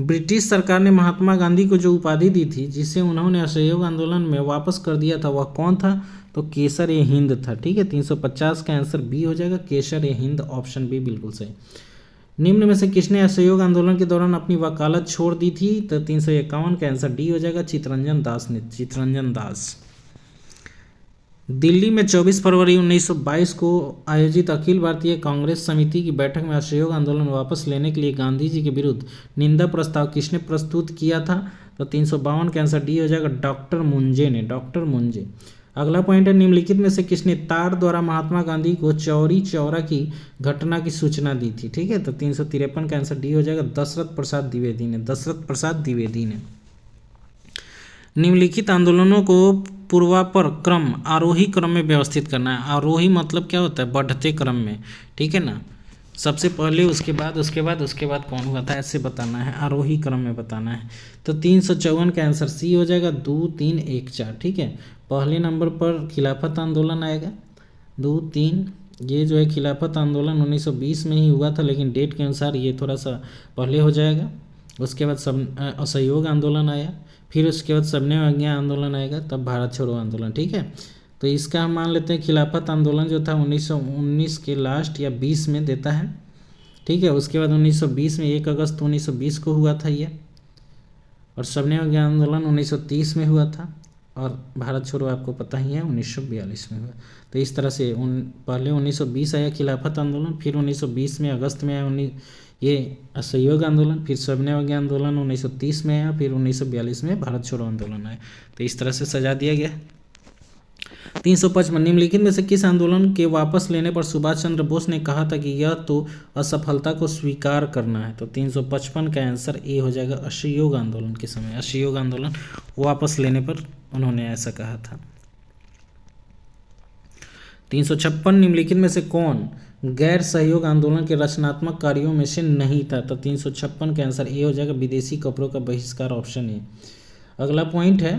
ब्रिटिश सरकार ने महात्मा गांधी को जो उपाधि दी थी जिसे उन्होंने असहयोग आंदोलन में वापस कर दिया था, वह कौन था? तो केसर ए हिंद था। ठीक है, 350 का आंसर बी हो जाएगा, केसर ए हिंद, ऑप्शन बी बिल्कुल सही। निम्न में से किसने असहयोग आंदोलन के दौरान अपनी वकालत छोड़ दी थी? तो 351 का आंसर डी हो जाएगा, चित्तरंजन दास ने, चित्तरंजन दास। दिल्ली में 24 फरवरी 1922 को आयोजित अखिल भारतीय कांग्रेस समिति की बैठक में असहयोग आंदोलन वापस लेने के लिए गांधी जी के विरुद्ध निंदा प्रस्ताव किसने प्रस्तुत किया था? तो 352 का आंसर डी हो जाएगा, डॉक्टर मुंजे ने, डॉक्टर मुंजे। अगला पॉइंट है, निम्नलिखित में से किसने तार द्वारा महात्मा गांधी को चौरी चौरा की घटना की सूचना दी थी? ठीक है, तो 353 का आंसर डी हो जाएगा, दशरथ प्रसाद द्विवेदी ने, दशरथ प्रसाद द्विवेदी ने। निम्नलिखित आंदोलनों को पूर्वापर क्रम, आरोही क्रम में व्यवस्थित करना है। आरोही मतलब क्या होता है? बढ़ते क्रम में। ठीक है ना, सबसे पहले उसके बाद उसके बाद उसके बाद कौन हुआ था, ऐसे बताना है, आरोही क्रम में बताना है। तो 354 का आंसर सी हो जाएगा, 2 3 1 4। ठीक है, पहले नंबर पर खिलाफत आंदोलन आएगा, 2 3। ये जो है खिलाफत आंदोलन 1920 में ही हुआ था, लेकिन डेट के अनुसार ये थोड़ा सा पहले हो जाएगा। उसके बाद सब असहयोग आंदोलन आया, फिर उसके बाद सबने आज्ञा आंदोलन आएगा, तब भारत छोड़ो आंदोलन। ठीक है, तो इसका हम मान लेते हैं खिलाफत आंदोलन जो था 1919 के लास्ट या 20 में देता है। ठीक है, उसके बाद 1920 में 1 अगस्त 1920 को हुआ था ये, और सबने आज्ञा आंदोलन 1930 में हुआ था, और भारत छोड़ो आपको पता ही है 1942 में हुआ। तो इस तरह से पहले 1920 आया खिलाफत आंदोलन, फिर 1920 में अगस्त में आया ये असहयोग आंदोलन, फिर सबने आज्ञा आंदोलन 1930 में आया, फिर 1942 में भारत छोड़ो आंदोलन आया। तो इस तरह से सजा दिया गया। 355, निम्नलिखित में से किस आंदोलन के वापस लेने पर सुभाष चंद्र बोस ने कहा था कि यह तो असफलता को स्वीकार करना है? तो 355 का आंसर ए हो जाएगा, असहयोग आंदोलन के समय, असहयोग आंदोलन वापस लेने पर उन्होंने ऐसा कहा था। 356, निम्नलिखित में से कौन गैर सहयोग आंदोलन के रचनात्मक कार्यों में से नहीं था? तो 356 का आंसर ए हो जाएगा, विदेशी कपड़ों का बहिष्कार, ऑप्शन ए। अगला पॉइंट है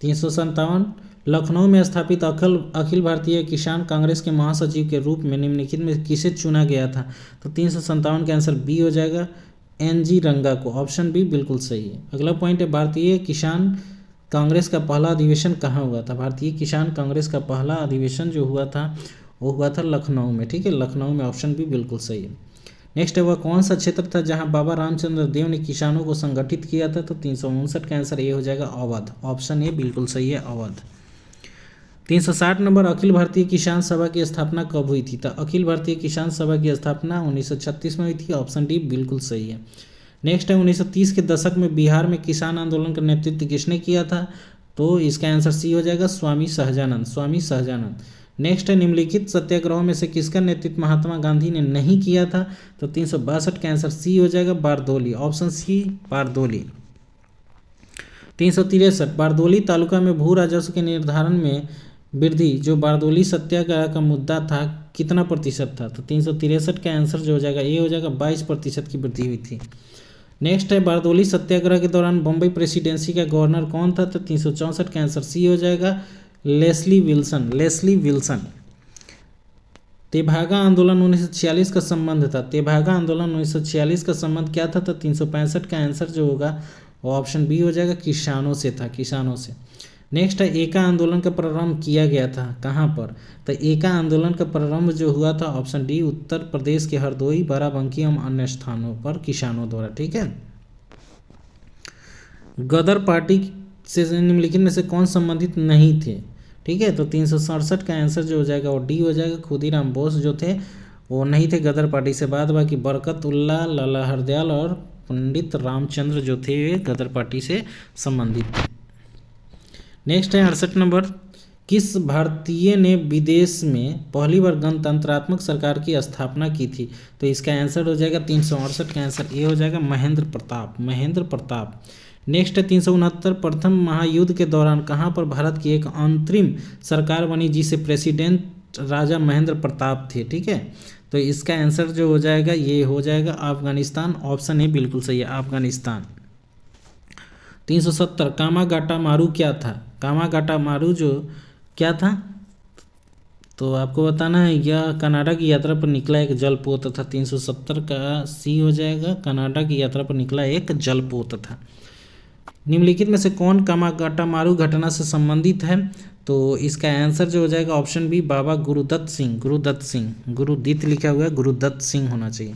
357 लखनऊ में स्थापित अखिल भारतीय किसान कांग्रेस के महासचिव के रूप में निम्नलिखित में किसे चुना गया था? तो 357 का आंसर बी हो जाएगा, NG रंगा को। ऑप्शन बी बिल्कुल सही है। अगला पॉइंट है, भारतीय किसान कांग्रेस का पहला अधिवेशन कहाँ हुआ था? भारतीय किसान कांग्रेस का पहला अधिवेशन जो हुआ था वो हुआ था लखनऊ में, ठीक है, लखनऊ में। ऑप्शन बी बिल्कुल सही है। नेक्स्ट है, वह कौन सा क्षेत्र था जहां बाबा रामचंद्र देव ने किसानों को संगठित किया था? तो 359 का आंसर ये हो जाएगा अवध। ऑप्शन ए बिल्कुल सही है, अवध। 360 नंबर, अखिल भारतीय किसान सभा की स्थापना कब हुई थी? तो अखिल भारतीय किसान सभा की स्थापना 1936 में हुई थी। ऑप्शन डी बिल्कुल सही है। नेक्स्ट है, 1930 के दशक में बिहार में किसान आंदोलन का नेतृत्व किसने किया था? तो इसका आंसर सी हो जाएगा, स्वामी सहजानंद, स्वामी सहजानंद। नेक्स्ट है, निम्नलिखित सत्याग्रहों में से किसका नेतृत्व महात्मा गांधी ने नहीं किया था? तो 362 का आंसर सी हो जाएगा, बारदोली। Option C Bardoli. 363 बारदोली तालुका में भू राजस्व के निर्धारण में वृद्धि जो बारदोली सत्याग्रह का मुद्दा था कितना प्रतिशत था? तो 363 का आंसर जो हो जाएगा ये हो जाएगा, 22% की वृद्धि हुई थी। नेक्स्ट है, बारदोली सत्याग्रह के दौरान बम्बई प्रेसिडेंसी का गवर्नर कौन था? तो 364 का आंसर सी हो जाएगा, Leslie Wilson, Leslie Wilson. Tebhaga आंदोलन 1946 का संबंध था, तेभागा आंदोलन 1946 का संबंध क्या था? तो 365 का आंसर जो होगा वो ऑप्शन बी हो जाएगा, किसानों से था, किसानों से। नेक्स्ट है, एका आंदोलन का प्रारंभ किया गया था कहाँ पर? तो एका आंदोलन का प्रारंभ जो हुआ था ऑप्शन डी उत्तर प्रदेश के हरदोई, बाराबंकी एवं अन्य स्थानों पर किसानों द्वारा, ठीक है। गदर पार्टी से निम्नलिखित में से कौन संबंधित नहीं थे? ठीक है, तो 367 का आंसर जो हो जाएगा वो डी हो जाएगा, खुदीराम बोस जो थे वो नहीं थे गदर पार्टी से। बाद बाकी बरकतुल्ला, लाला हरदयाल और पंडित रामचंद्र जो थे वे गदर पार्टी से संबंधित थे। नेक्स्ट है 68 नंबर, किस भारतीय ने विदेश में पहली बार गणतंत्रात्मक सरकार की स्थापना की थी? तो इसका आंसर हो जाएगा 368 का आंसर ये हो जाएगा, महेंद्र प्रताप, महेंद्र प्रताप। नेक्स्ट है 369, प्रथम महायुद्ध के दौरान कहाँ पर भारत की एक अंतरिम सरकार बनी जिसे प्रेसिडेंट राजा महेंद्र प्रताप थे? ठीक है, तो इसका आंसर जो हो जाएगा ये हो जाएगा अफगानिस्तान। ऑप्शन ए बिल्कुल सही है, अफगानिस्तान। 370, कामागाटा मारू क्या था? कामागाटा मारू जो क्या था तो आपको बताना है, यह कनाडा की यात्रा पर निकला एक जलपोत था। 370 का सी हो जाएगा, कनाडा की यात्रा पर निकला एक जलपोत था। निम्नलिखित में से कौन कामागाटा मारू घटना से संबंधित है? तो इसका आंसर जो हो जाएगा ऑप्शन बी, बाबा गुरुदत्त सिंह, गुरुदत्त सिंह, गुरुदत्त लिखा हुआ है, गुरुदत्त सिंह होना चाहिए।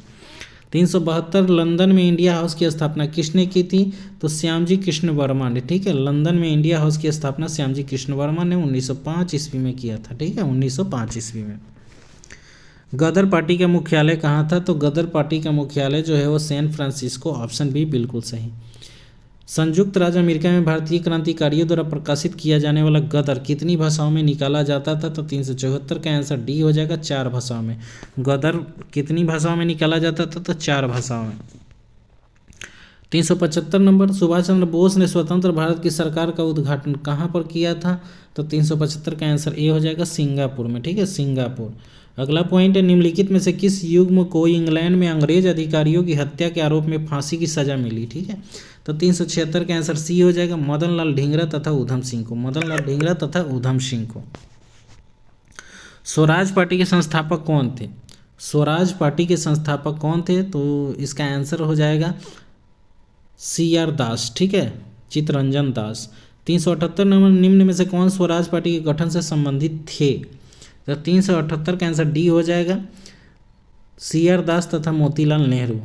372, लंदन में इंडिया हाउस की स्थापना किसने की थी? तो श्यामजी कृष्ण वर्मा ने, ठीक है, लंदन में इंडिया हाउस की स्थापना श्यामजी कृष्ण वर्मा ने 1905 ईस्वी में किया था, ठीक है, 1905 ईस्वी में। गदर पार्टी का मुख्यालय कहाँ था? तो गदर पार्टी का मुख्यालय जो है वो सैन फ्रांसिस्को। ऑप्शन बी बिल्कुल सही। संयुक्त राज्य अमेरिका में भारतीय क्रांतिकारियों द्वारा प्रकाशित किया जाने वाला गदर कितनी भाषाओं में निकाला जाता था? तो 374 का आंसर डी हो जाएगा, 4 भाषाओं में। गदर कितनी भाषाओं में निकाला जाता था? तो 4 भाषाओं में। 375 नंबर, सुभाष चंद्र बोस ने स्वतंत्र भारत की सरकार का उद्घाटन कहाँ पर किया था? तो 375 का आंसर ए हो जाएगा, सिंगापुर में, ठीक है, सिंगापुर। अगला पॉइंट है, निम्नलिखित में से किस युग को इंग्लैंड में अंग्रेज अधिकारियों की हत्या के आरोप में फांसी की सजा मिली? ठीक है, तो 376 का आंसर सी हो जाएगा, मदन लाल ढींगरा तथा उधम सिंह को, मदन लाल ढींगरा तथा उधम सिंह को। स्वराज पार्टी के संस्थापक कौन थे? स्वराज पार्टी के संस्थापक कौन थे? तो इसका आंसर हो जाएगा CR दास, ठीक है, चित्तरंजन दास। 378 नंबर, निम्न में से कौन स्वराज पार्टी के गठन से संबंधित थे? तो 378 का आंसर डी हो जाएगा, CR दास तथा मोतीलाल नेहरू।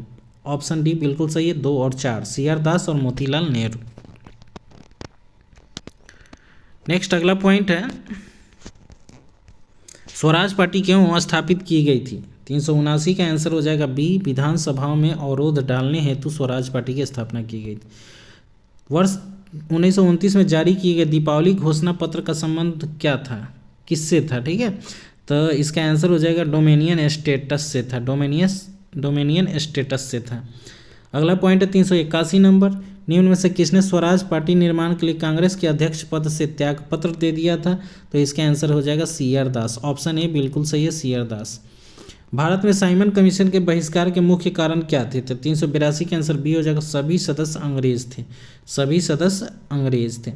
ऑप्शन डी बिल्कुल सही है, 2 और 4, CR दास और मोतीलाल नेहरू। नेक्स्ट अगला पॉइंट है, स्वराज पार्टी क्यों स्थापित की गई थी? 379 का आंसर हो जाएगा बी, विधानसभाओं में अवरोध डालने हेतु स्वराज पार्टी की स्थापना की गई थी। वर्ष 1929 में जारी किए गए दीपावली घोषणा पत्र का संबंध क्या था, किससे था? ठीक है, तो इसका आंसर हो जाएगा डोमेनियन स्टेटस से था, डोमेनियन स्टेटस से था। अगला पॉइंट है 381 नंबर, निम्न में से किसने स्वराज पार्टी निर्माण के लिए कांग्रेस के अध्यक्ष पद से त्याग पत्र दे दिया था? तो इसका आंसर हो जाएगा CR दास। ऑप्शन ए बिल्कुल सही है, CR दास। भारत में साइमन कमीशन के बहिष्कार के मुख्य कारण क्या थे? तो 382 के आंसर बी हो जाएगा, सभी सदस्य अंग्रेज थे, सभी सदस्य अंग्रेज थे।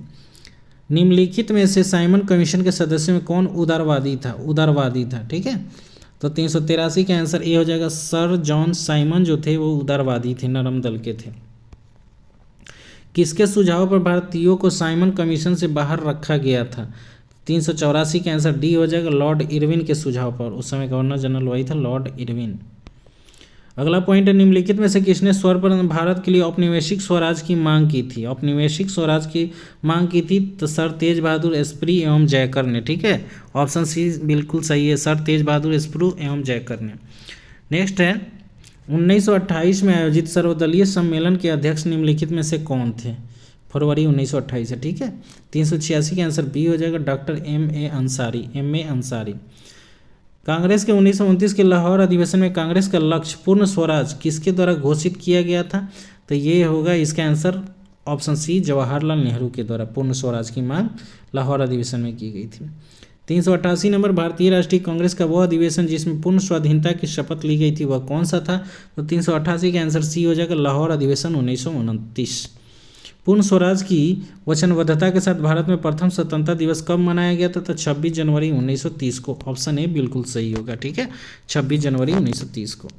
निम्नलिखित में से साइमन कमीशन के सदस्यों में कौन उदारवादी था, ठीक है। तो 383 का आंसर ए हो जाएगा। सर जॉन साइमन जो थे वो उदारवादी थे, नरम दल के थे। किसके सुझाव पर भारतीयों को साइमन कमीशन से बाहर रखा गया था? 384 का आंसर डी हो जाएगा। लॉर्ड इरविन के सुझाव पर, उस समय गवर्नर जनरल वही था, लॉर्ड इरविन। अगला पॉइंट है, निम्नलिखित में से किसने स्वर्ण भारत के लिए औपनिवेशिक स्वराज की मांग की थी? औपनिवेशिक स्वराज की मांग की थी तो सर तेज बहादुर एस्प्री एवं जयकर ने, ठीक है। ऑप्शन सी बिल्कुल सही है, सर तेज बहादुर एस्प्रू एवं जयकर ने। नेक्स्ट है, 1928 में आयोजित सर्वदलीय सम्मेलन के अध्यक्ष निम्नलिखित में से कौन थे? फरवरी 1928 है, ठीक है। 386 का आंसर बी हो जाएगा। Doctor M.A. अंसारी। कांग्रेस के 1929 के लाहौर अधिवेशन में कांग्रेस का लक्ष्य पूर्ण स्वराज किसके द्वारा घोषित किया गया था? तो ये होगा इसका answer option C, Jawaharlal Nehru के द्वारा पूर्ण स्वराज की मांग लाहौर अधिवेशन में की गई थी। 388 नंबर, भारतीय राष्ट्रीय कांग्रेस का वह अधिवेशन जिसमें पूर्ण स्वाधीनता की शपथ ली गई थी वह कौन सा था? तो 388 का आंसर सी हो जाएगा, लाहौर अधिवेशन 1929। पूर्ण स्वराज की वचनबद्धता के साथ भारत में प्रथम स्वतंत्रता दिवस कब मनाया गया था? तो 26 जनवरी 1930 को। ऑप्शन ए बिल्कुल सही होगा, ठीक है, 26 जनवरी 1930 को।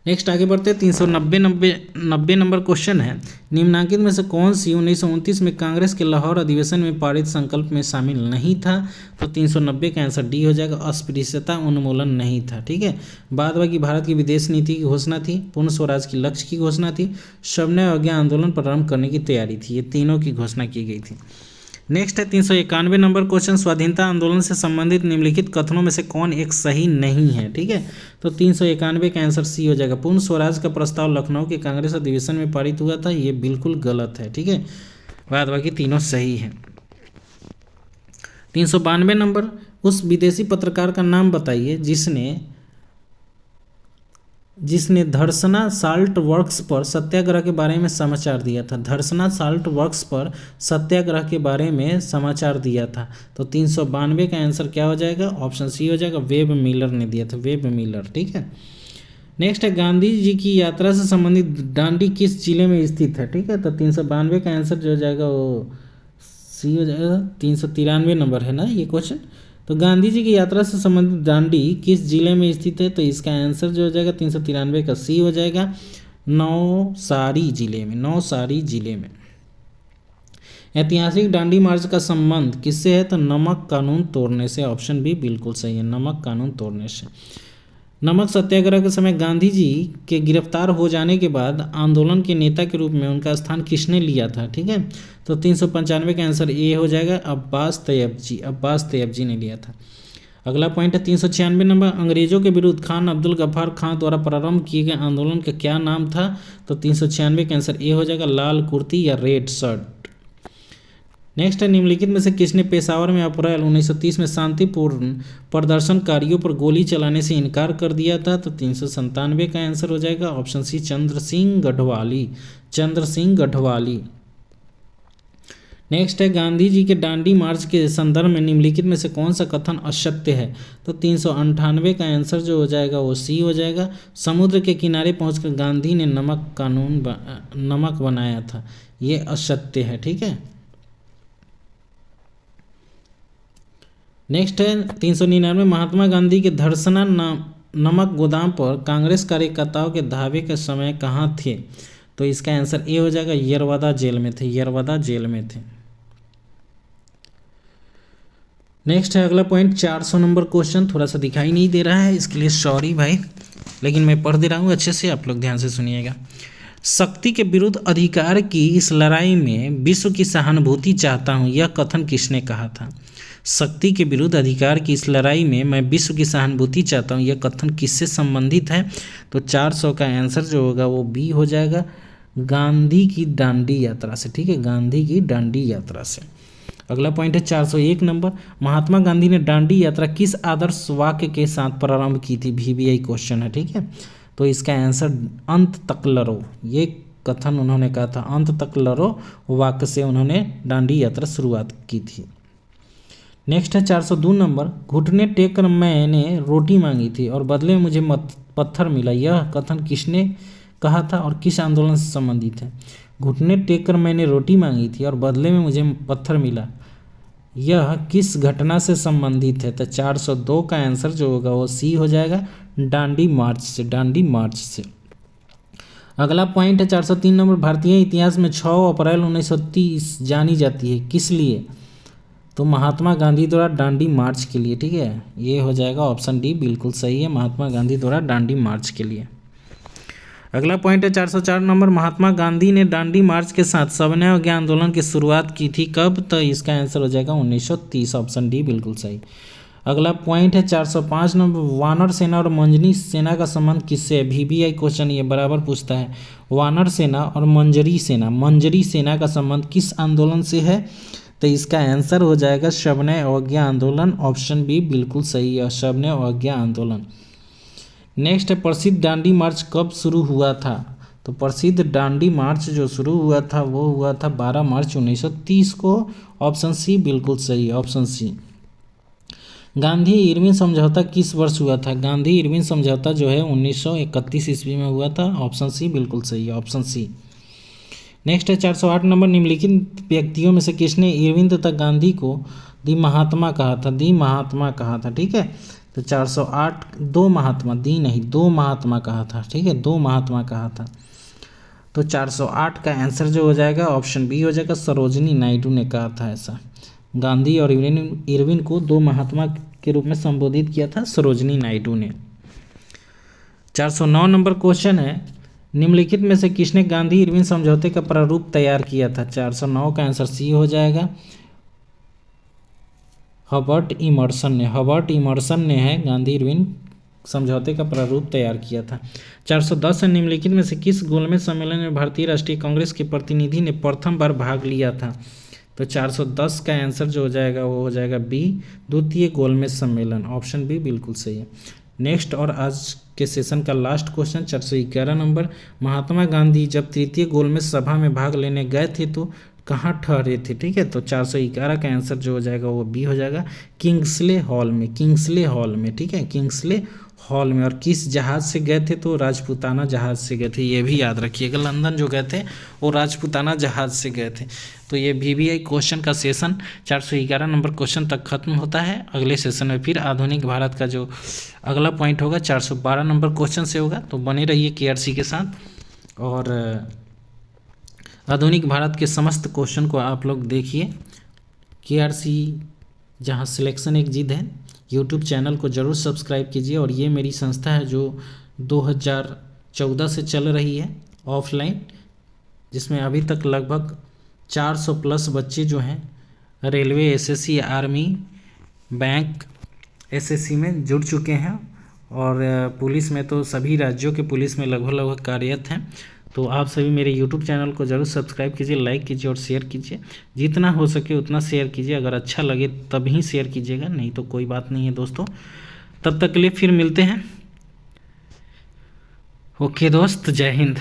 नेक्स्ट आगे बढ़ते हैं, 390 नंबर क्वेश्चन है, निम्नांकित में से कौन सी 1929 में कांग्रेस के लाहौर अधिवेशन में पारित संकल्प में शामिल नहीं था? तो 390 का आंसर डी हो जाएगा, अस्पृश्यता उन्मूलन नहीं था, ठीक है। बाद बाकी भारत की विदेश नीति की घोषणा थी, पूर्ण स्वराज की लक्ष्य की घोषणा थी, सविनय अवज्ञा आंदोलन प्रारंभ करने की तैयारी थी, ये तीनों की घोषणा की गई थी। नेक्स्ट है 391 नंबर क्वेश्चन, स्वाधीनता आंदोलन से संबंधित निम्नलिखित कथनों में से कौन एक सही नहीं है? ठीक है, तो 391 का आंसर सी हो जाएगा। पूर्ण स्वराज का प्रस्ताव लखनऊ के कांग्रेस अधिवेशन में पारित हुआ था, ये बिल्कुल गलत है, ठीक है, बाद बाकी तीनों सही है। 392 नंबर, उस विदेशी पत्रकार का नाम बताइए जिसने धर्सना साल्ट वर्क्स पर सत्याग्रह के बारे में समाचार दिया था। धर्सना साल्ट वर्क्स पर सत्याग्रह के बारे में समाचार दिया था। तो 392 का आंसर क्या हो जाएगा? ऑप्शन सी हो जाएगा, वेब मिलर ने दिया था, वेब मिलर, ठीक है। नेक्स्ट है, गांधी जी की यात्रा से संबंधित डांडी किस जिले में स्थित है? ठीक है, तो 392 का आंसर जो हो जाएगा वो सी हो जाएगा। 393 नंबर है ना ये क्वेश्चन। तो गांधी जी की यात्रा से संबंधित डांडी किस जिले में स्थित है? तो इसका आंसर जो हो जाएगा 393 का सी हो जाएगा, नौसारी जिले में, नौसारी जिले में। ऐतिहासिक डांडी मार्च का संबंध किससे है? तो नमक कानून तोड़ने से। ऑप्शन बी बिल्कुल सही है, नमक कानून तोड़ने से। नमक सत्याग्रह के समय गांधी जी के गिरफ्तार हो जाने के बाद आंदोलन के नेता के रूप में उनका स्थान किसने लिया था? ठीक है, तो 395 का आंसर ए हो जाएगा, अब्बास तैयब जी ने लिया था। अगला पॉइंट है 396 नंबर, अंग्रेजों के विरुद्ध खान अब्दुल गफ्फार खान द्वारा प्रारंभ किए गए आंदोलन का क्या नाम था? तो 396 का आंसर ए हो जाएगा, लाल कुर्ती या रेड शर्ट। नेक्स्ट है, निम्नलिखित में से किसने पेशावर में अप्रैल 1930 में शांतिपूर्ण प्रदर्शनकारियों पर गोली चलाने से इनकार कर दिया था? तो 397 का आंसर हो जाएगा, option C, Chandra Singh Garhwali. Next है, गांधी जी के डांडी मार्च के संदर्भ में निम्नलिखित में से कौन सा कथन असत्य है? तो 398 का आंसर जो हो जाएगा वो सी हो जाएगा, समुद्र के किनारे पहुंचकर गांधी ने नमक बनाया था, ये असत्य है, ठीक है। नेक्स्ट है 399, महात्मा गांधी के धर्सना नमक गोदाम पर कांग्रेस कार्यकर्ताओं के धावे के समय कहाँ थे? तो इसका आंसर ए हो जाएगा, यरवदा जेल में थे। नेक्स्ट है अगला पॉइंट 400 नंबर क्वेश्चन, थोड़ा सा दिखाई नहीं दे रहा है इसके लिए सॉरी भाई, लेकिन मैं पढ़ दे रहा हूँ अच्छे से, आप लोग ध्यान से सुनिएगा। शक्ति के विरुद्ध अधिकार की इस लड़ाई में विश्व की सहानुभूति चाहता हूँ, यह कथन किसने कहा था? शक्ति के विरुद्ध अधिकार की इस लड़ाई में मैं विश्व की सहानुभूति चाहता हूँ, यह कथन किससे संबंधित है? तो 400 का आंसर जो होगा वो बी हो जाएगा, गांधी की दांडी यात्रा से, ठीक है, गांधी की दांडी यात्रा से। अगला पॉइंट है 401 नंबर, महात्मा गांधी ने दांडी यात्रा किस आदर्श वाक्य के साथ प्रारंभ की थी? VBI क्वेश्चन है, ठीक है, तो इसका आंसर अंत तक लड़ो, ये कथन उन्होंने कहा था, अंत तक लड़ो वाक्य से उन्होंने दांडी यात्रा शुरुआत की थी। नेक्स्ट है 402 नंबर, घुटने टेक कर मैंने रोटी मांगी थी और बदले में मुझे पत्थर मिला, यह कथन किसने कहा था और किस आंदोलन से संबंधित है? घुटने टेक कर मैंने रोटी मांगी थी और बदले में मुझे पत्थर मिला, यह किस घटना से संबंधित है? तो 402 का आंसर जो होगा वो सी हो जाएगा, डांडी मार्च से, डांडी मार्च से। अगला पॉइंट है 403 नंबर, भारतीय इतिहास में 6 अप्रैल 1930 जानी जाती है, किस लिए? तो महात्मा गांधी द्वारा दांडी मार्च के लिए, ठीक है, ये हो जाएगा ऑप्शन डी बिल्कुल सही है, महात्मा गांधी द्वारा दांडी मार्च के लिए। अगला पॉइंट है 404 नंबर, महात्मा गांधी ने दांडी मार्च के साथ सविनय अवज्ञा आंदोलन की शुरुआत की थी, कब? तो इसका आंसर हो जाएगा 1930, ऑप्शन डी बिल्कुल सही। अगला पॉइंट है 405 नंबर, वानर सेना और मंजरी सेना का संबंध किससे है? VBI क्वेश्चन ये बराबर पूछता है, वानर सेना और मंजरी सेना का संबंध किस आंदोलन से है? तो इसका आंसर हो जाएगा सविनय अवज्ञा आंदोलन, ऑप्शन बी बिल्कुल सही है, सविनय अवज्ञा आंदोलन। नेक्स्ट है, प्रसिद्ध दांडी मार्च कब शुरू हुआ था? तो प्रसिद्ध दांडी मार्च जो शुरू हुआ था वो हुआ था 12 मार्च 1930 को, ऑप्शन सी बिल्कुल सही है, ऑप्शन सी। गांधी इरविन समझौता किस वर्ष हुआ था? गांधी इरविन समझौता जो है 1931 ईस्वी में हुआ था, ऑप्शन सी बिल्कुल सही है, ऑप्शन सी। नेक्स्ट है 408 नंबर, निम्नलिखित व्यक्तियों में से किसने इरविन तथा गांधी को दी महात्मा कहा था? दी महात्मा कहा था, ठीक है। तो 408 दो महात्मा, दी नहीं, दो महात्मा कहा था, ठीक है, दो महात्मा कहा था। तो 408 का आंसर जो हो जाएगा ऑप्शन बी हो जाएगा, सरोजिनी नायडू ने कहा था ऐसा। गांधी और इरविन को दो महात्मा के रूप में संबोधित किया था सरोजिनी नायडू ने। 409 नंबर क्वेश्चन है, निम्नलिखित में से किसने गांधी इरविन समझौते का प्रारूप तैयार किया था? 409 का आंसर सी हो जाएगा, हर्बर्ट इमर्सन ने है गांधी इरविन समझौते का प्रारूप तैयार किया था। 410 निम्नलिखित में से किस गोलमेज सम्मेलन में भारतीय राष्ट्रीय कांग्रेस के प्रतिनिधि ने प्रथम बार भाग लिया था? तो 410 का आंसर जो हो जाएगा वो हो जाएगा बी, द्वितीय गोलमेज सम्मेलन, ऑप्शन बी बिल्कुल सही है। नेक्स्ट और आज के सेशन का last question 411 number, Mahatma Gandhi जब तृतीय गोलमेज सभा में भाग लेने गए थे तो कहाँ ठहरे थे? ठीक है, तो 411 का आंसर जो हो जाएगा वो बी हो जाएगा, किंग्सले हॉल में, ठीक है, किंग्सले हॉल में। और किस जहाज़ से गए थे? तो राजपूताना जहाज़ से गए थे, ये भी याद रखिएगा, लंदन जो गए थे वो राजपूताना जहाज़ से गए थे। तो ये VBI क्वेश्चन का सेशन 411 नंबर क्वेश्चन तक खत्म होता है। अगले सेशन में फिर आधुनिक भारत का जो अगला पॉइंट होगा 412 नंबर क्वेश्चन से होगा, तो बने रहिए KRC के साथ और आधुनिक भारत के समस्त क्वेश्चन को आप लोग देखिए। KRC जहाँ सिलेक्शन एक जिद है, यूट्यूब चैनल को ज़रूर सब्सक्राइब कीजिए। और ये मेरी संस्था है जो 2014 से चल रही है ऑफलाइन, जिसमें अभी तक लगभग 400 प्लस बच्चे जो हैं railway, SSC, army, bank, SSC में जुड़ चुके हैं और पुलिस में तो सभी राज्यों के पुलिस में लगभग कार्यरत हैं। तो आप सभी मेरे YouTube चैनल को ज़रूर सब्सक्राइब कीजिए, लाइक कीजिए और शेयर कीजिए, जितना हो सके उतना शेयर कीजिए। अगर अच्छा लगे तभी शेयर कीजिएगा, नहीं तो कोई बात नहीं है दोस्तों। तब तक के लिए फिर मिलते हैं। ओके दोस्त, जय हिंद।